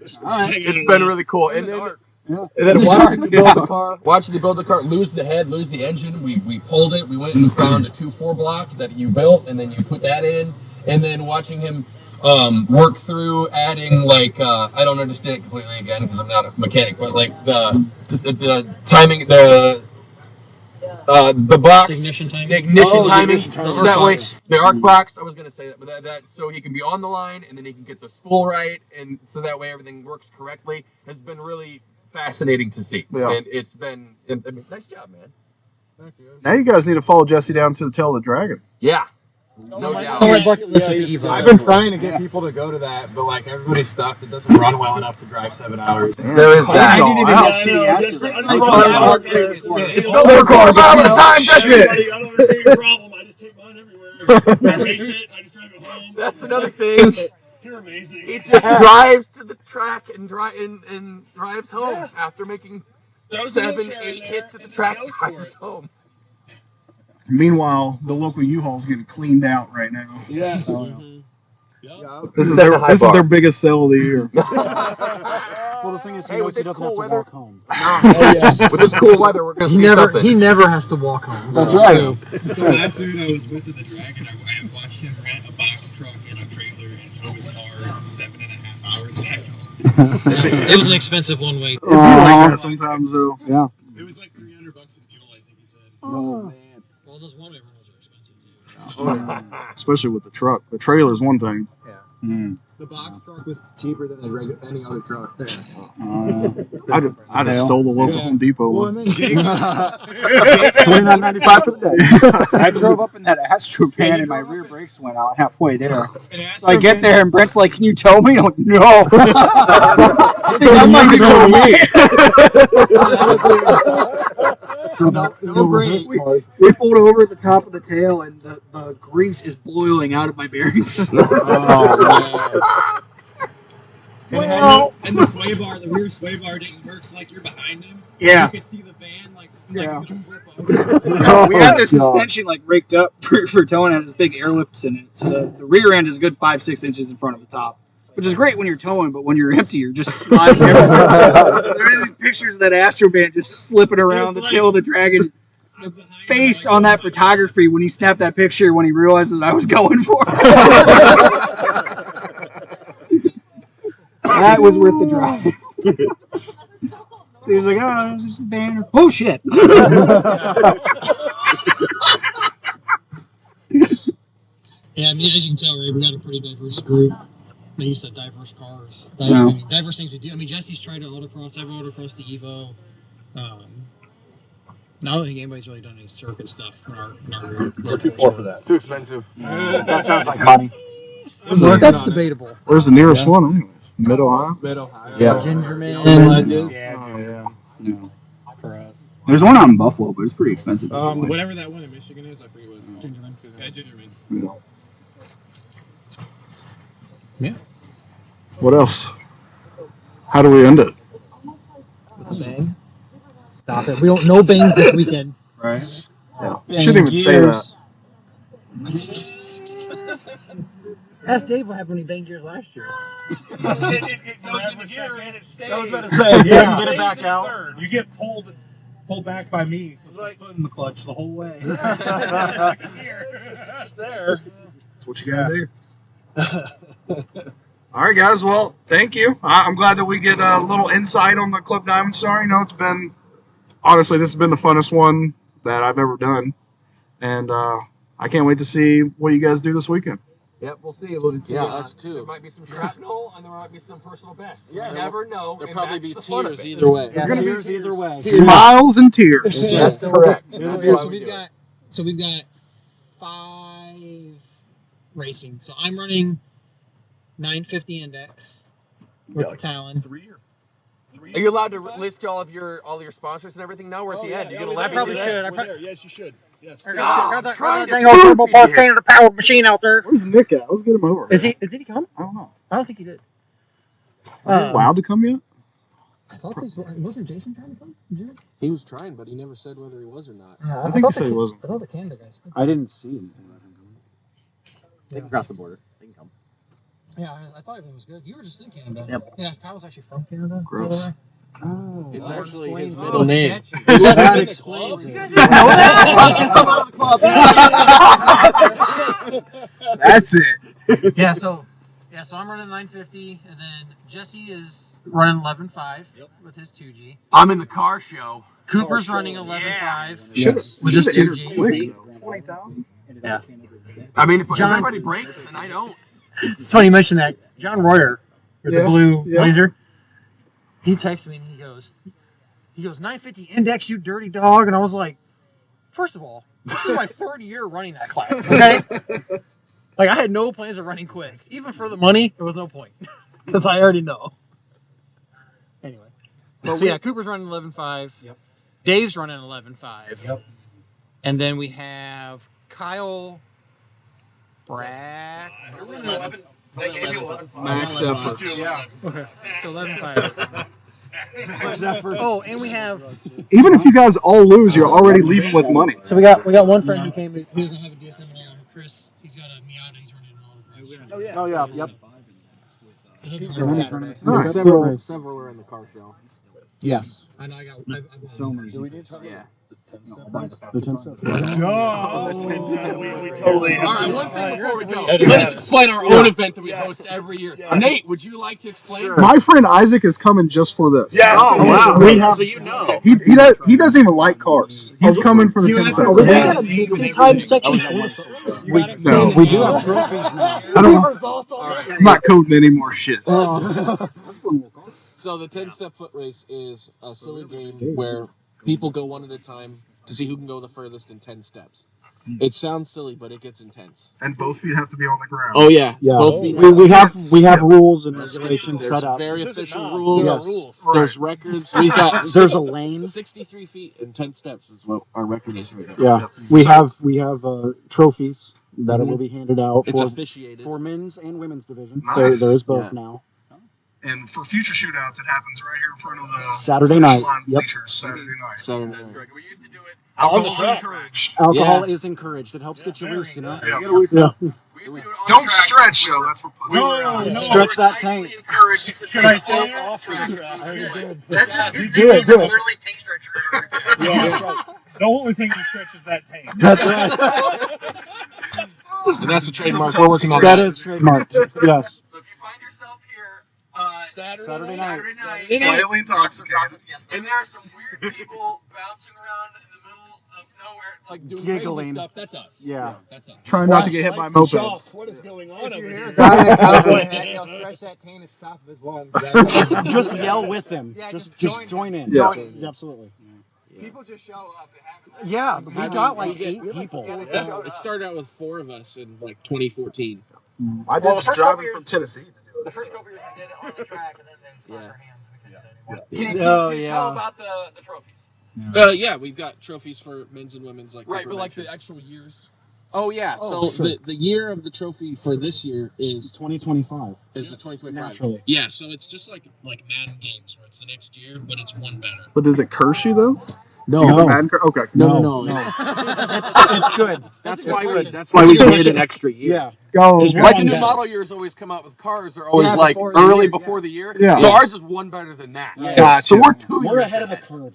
It's been really cool. And then watching the build the car, lose the head, lose the engine. We pulled it. We went and found a 2.4 block that you built, and then you put that in. And then watching him work through adding, like, I don't understand it completely again because I'm not a mechanic, but like the timing, the box, the ignition timing, so that way the arc box. I was gonna say that, but that so he can be on the line and then he can get the spool right, and so that way everything works correctly. Has been really fascinating to see, and it's been nice job, man. Thank you. Now you guys need to follow Jesse down to the tail of the dragon. Yeah. No doubt. I've been trying to get people to go to that, but like everybody's stuff, it doesn't run well enough to drive 7 hours. There is that. That's another thing. You're amazing. He just drives to the track and drives home after making 7-8 hits at the track. Drives home. Meanwhile, the local U-Haul's getting cleaned out right now. Yes. This is their biggest sale of the year. Well, the thing is, he knows he doesn't have to walk home. With this cool weather, we're going to see something. He never has to walk home. That's right. The last dude I was with at the Dragon, I watched him rent a box truck and a trailer and tow his car 7.5 hours back home. It was an expensive one way. It'd be like that sometimes, though. Yeah. It was like $300 in fuel, I think he said. Oh, man. Well, those one-way rentals are expensive, too. Oh, yeah. Especially with the truck. The trailer's one thing. Yeah. Mm. The box truck was cheaper than any other truck. I just stole the local Home Depot one. And then Jake, $29.95 for the day. I drove up in that Astro van and my rear brakes went out halfway there. So I get there and Brent's like, "Can you tow me?" I'm like, "No." I'm like, you told me. no brakes. We pulled over at the top of the tail and the grease is boiling out of my bearings. And the sway bar, the rear sway bar didn't work, so like you're behind him. Yeah. You can see the van like he's gonna flip over. We had the suspension like raked up for towing. It has big airlifts in it, so the rear end is a good 5-6 inches in front of the top, which is great when you're towing, but when you're empty, you're just sliding. There's these pictures of that Astro van just slipping around the tail of the Dragon. The face on that photography when he snapped that picture when he realized that I was going for it. That was worth the drive. He's like, "Oh, this is a banner." Oh shit! Yeah, I mean, as you can tell, Ray, we got a pretty diverse group. They used to diverse cars, diverse things we do. I mean, Jesse's tried to autocross. I've autocrossed the Evo. I don't think anybody's really done any circuit stuff in our group. We're too poor for that. Too expensive. That sounds like money. That's debatable. Where's the nearest one, anyways? Mid-Ohio? Mid-Ohio. Yeah. Gingerman. No. For us. There's one out in Buffalo, but it's pretty expensive. Whatever that one in Michigan is, I forget what it's called. Gingerman. Yeah, Gingerman. Yeah. What else? How do we end it? With a bang. Stop it. We don't know bangs this weekend. Right? Yeah. Shouldn't even say that. Ask Dave what happened when he banged gears last year. It goes in gear and it stays. I was about to say, yeah, get it back out. You get pulled back by me. It's like foot in the clutch the whole way. It's just there. That's what you gotta do. All right, guys. Well, thank you. I'm glad that we get a little insight on the Club DiamondStar. You know, it's been, honestly, this has been the funnest one that I've ever done. And I can't wait to see what you guys do this weekend. Yep, we'll see. We'll see. Yeah, us too. There might be some shrapnel, and there might be some personal bests. Yeah, You never know. There'll and probably that's be the fun of tears it. either way. There's going to be either way. Smiles and tears. That's correct. So we've got 5 racing. So I'm running 950 index with the Talon. 3 years. Are you allowed to list all your sponsors and everything? Now we're at the end. You get 11. I probably should. Yes, you should. Yes. Got that trying to dang old turbo pulse Canada powered machine out there. Where's Nick at? Let's get him over. Did he come? I don't know. I don't think he did. Are you allowed to come yet? I thought wasn't Jason trying to come? He was trying, but he never said whether he was or not. I think he said he wasn't. I thought the Canada guys could. I didn't see anything about him. They can cross the border. They can come. Yeah, I thought everything was good. You were just in Canada. Yep. Yeah, Kyle was actually from Canada. Gross. Oh, It's that actually explains his it. middle name. That explains it. You guys didn't know that? That's it. Yeah, so I'm running 950, and then Jesse is running 11.5 with his 2G. I'm in the car show. Cooper's running 11.5 Yes. with his Should've 2G. entered quick, though. 20,000. Yeah. I mean, if John- everybody breaks and I don't. It's funny you mention that. John Royer with the blue yeah. blazer. He texted me and he goes 950 index, you dirty dog. And I was like, first of all, this is my 3rd year running that class. Okay. Like I had no plans of running quick. Even for the money, there was no point. Because I already know. Anyway. So yeah, Cooper's running 11.5. Yep. Dave's running 11.5. Yep. And then we have Kyle Brack. Max effort. Yeah. Okay. So 11.5. Oh, and we have. Even if you guys all lose, you're already leaving with money. So we got one friend who came. He doesn't have a DSM now. Chris, he's got a Miata. He's running an autocross. Oh yeah. Yep. Several are in the car show. Yes. I know. I bought So one. many. So we did. Yeah. The 10 steps. We totally. All right, one thing before we go. Yeah. Let's explain our own event that we host every year. Nate, would you like to explain? My friend Isaac is coming just for this. Yeah. Oh, wow. We have, So you know. he doesn't even like cars. He's coming for the 10 have steps. to- Yeah. MitsuTimes section. No, We do have trophies now. I don't. I'm not coding any more shit. So the 10-step foot race is a silly game where people go one at a time to see who can go the furthest in 10 steps. It sounds silly, but it gets intense. And both feet have to be on the ground. Oh yeah, Yeah. Both feet We have skip. rules and There's regulations set up. very This is official not- rules. Yes. rules. There's records. We've got There's a lane. 63 feet and 10 steps is what our record is right now. Yeah. We have trophies that will be handed out It's officiated. for men's and women's division. Nice. There is both Yeah. now. And for future shootouts, it happens right here in front of the Saturday finish night. line Yep. bleachers. Saturday night. So That's correct. We used to do it. Alcohol's track. encouraged. Alcohol is encouraged. It helps get you loose, you know? Yeah. Yeah. We used to do it on Don't track. stretch, though. That's for pussies. No. Stretch that Nicely tank. encouraged to Should I take stay off here? off track. That's his Do nickname it, is do it. literally tank stretcher. The only thing you stretch is that tank. That's right. and that's a trademark. It's a We're working on That that. is trademarked. Yes. So if you find yourself here Saturday night. Slightly intoxicated. and there are some weird people bouncing around in the middle of nowhere, like doing Giggling. crazy stuff, that's us. Yeah. That's us. Trying not to get hit by mopeds. What is going on over here? Stretch that taint at the top of his lungs. Just yell with him. Yeah, Just just join in. Yeah. Absolutely. People just show up. It happens. Yeah, we got like 8 people. It started out with 4 of us in like 2014. I did the first driving couple from Tennessee to do it. The first couple years we did it on the track, and then they slapped our hands. We couldn't do it anymore. Can you tell about the trophies? Yeah, we've got trophies for men's and women's. Like Right, Cooper but like mentioned. the actual years. Oh yeah, so sure. the year of the trophy for this year is 2025. Is the 2025. Naturally. Yeah, so it's just like Madden games where it's the next year, but it's one better. But does it curse you, though? No. You have a Madden okay. No. It's good. That's why we made an extra year. Yeah. go. Like the new model years always come out with cars. They're always like early before the year. Yeah. So ours is one better than that. Yeah. Gotcha. So We're ahead of the curve.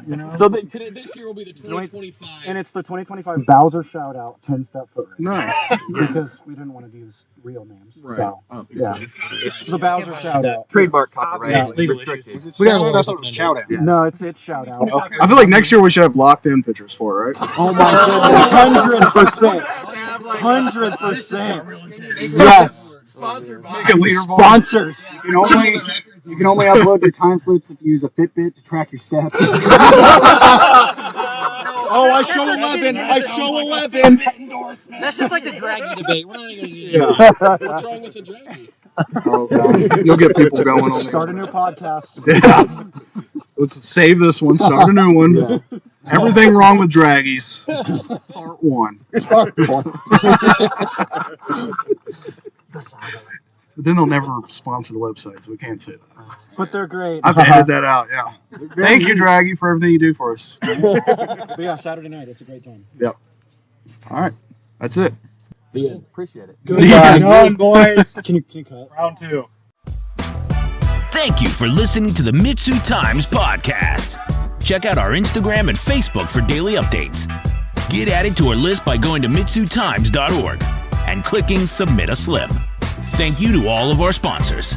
You know? So this year will be the 2025. And it's the 2025 Bowser Shoutout 10-step foot race. Nice. Because we didn't want to use real names. Right. So, it's the Bowser Shoutout. Trademark copyright. Yeah. Restricted. We got I thought it was Shoutout. No, it's Shoutout. Okay. I feel like next year we should have locked-in pictures for it, right? Oh my goodness, 100%. Yes. Sponsored by Sponsors. You can only upload your time slips if you use a Fitbit to track your steps. Oh, I show 11. I show 11. That's just like the draggy debate. We're not even going to Yeah. What's wrong with the draggy? Oh, God. You'll get people going on Start a new podcast. Yeah. Let's save this one. Start a new one. Yeah. Everything wrong with draggies. Part 1. But then they'll never sponsor the website, so we can't say that. But they're great. I have to edit that out, yeah. Thank you, Draggy, for everything you do for us. But yeah, Saturday night, it's a great time. Yep. All right. That's it. The end. Appreciate it. Good on, boys. Can you cut? Round 2. Thank you for listening to the MitsuTimes podcast. Check out our Instagram and Facebook for daily updates. Get added to our list by going to MitsuTimes.org and clicking Submit a Slip. Thank you to all of our sponsors.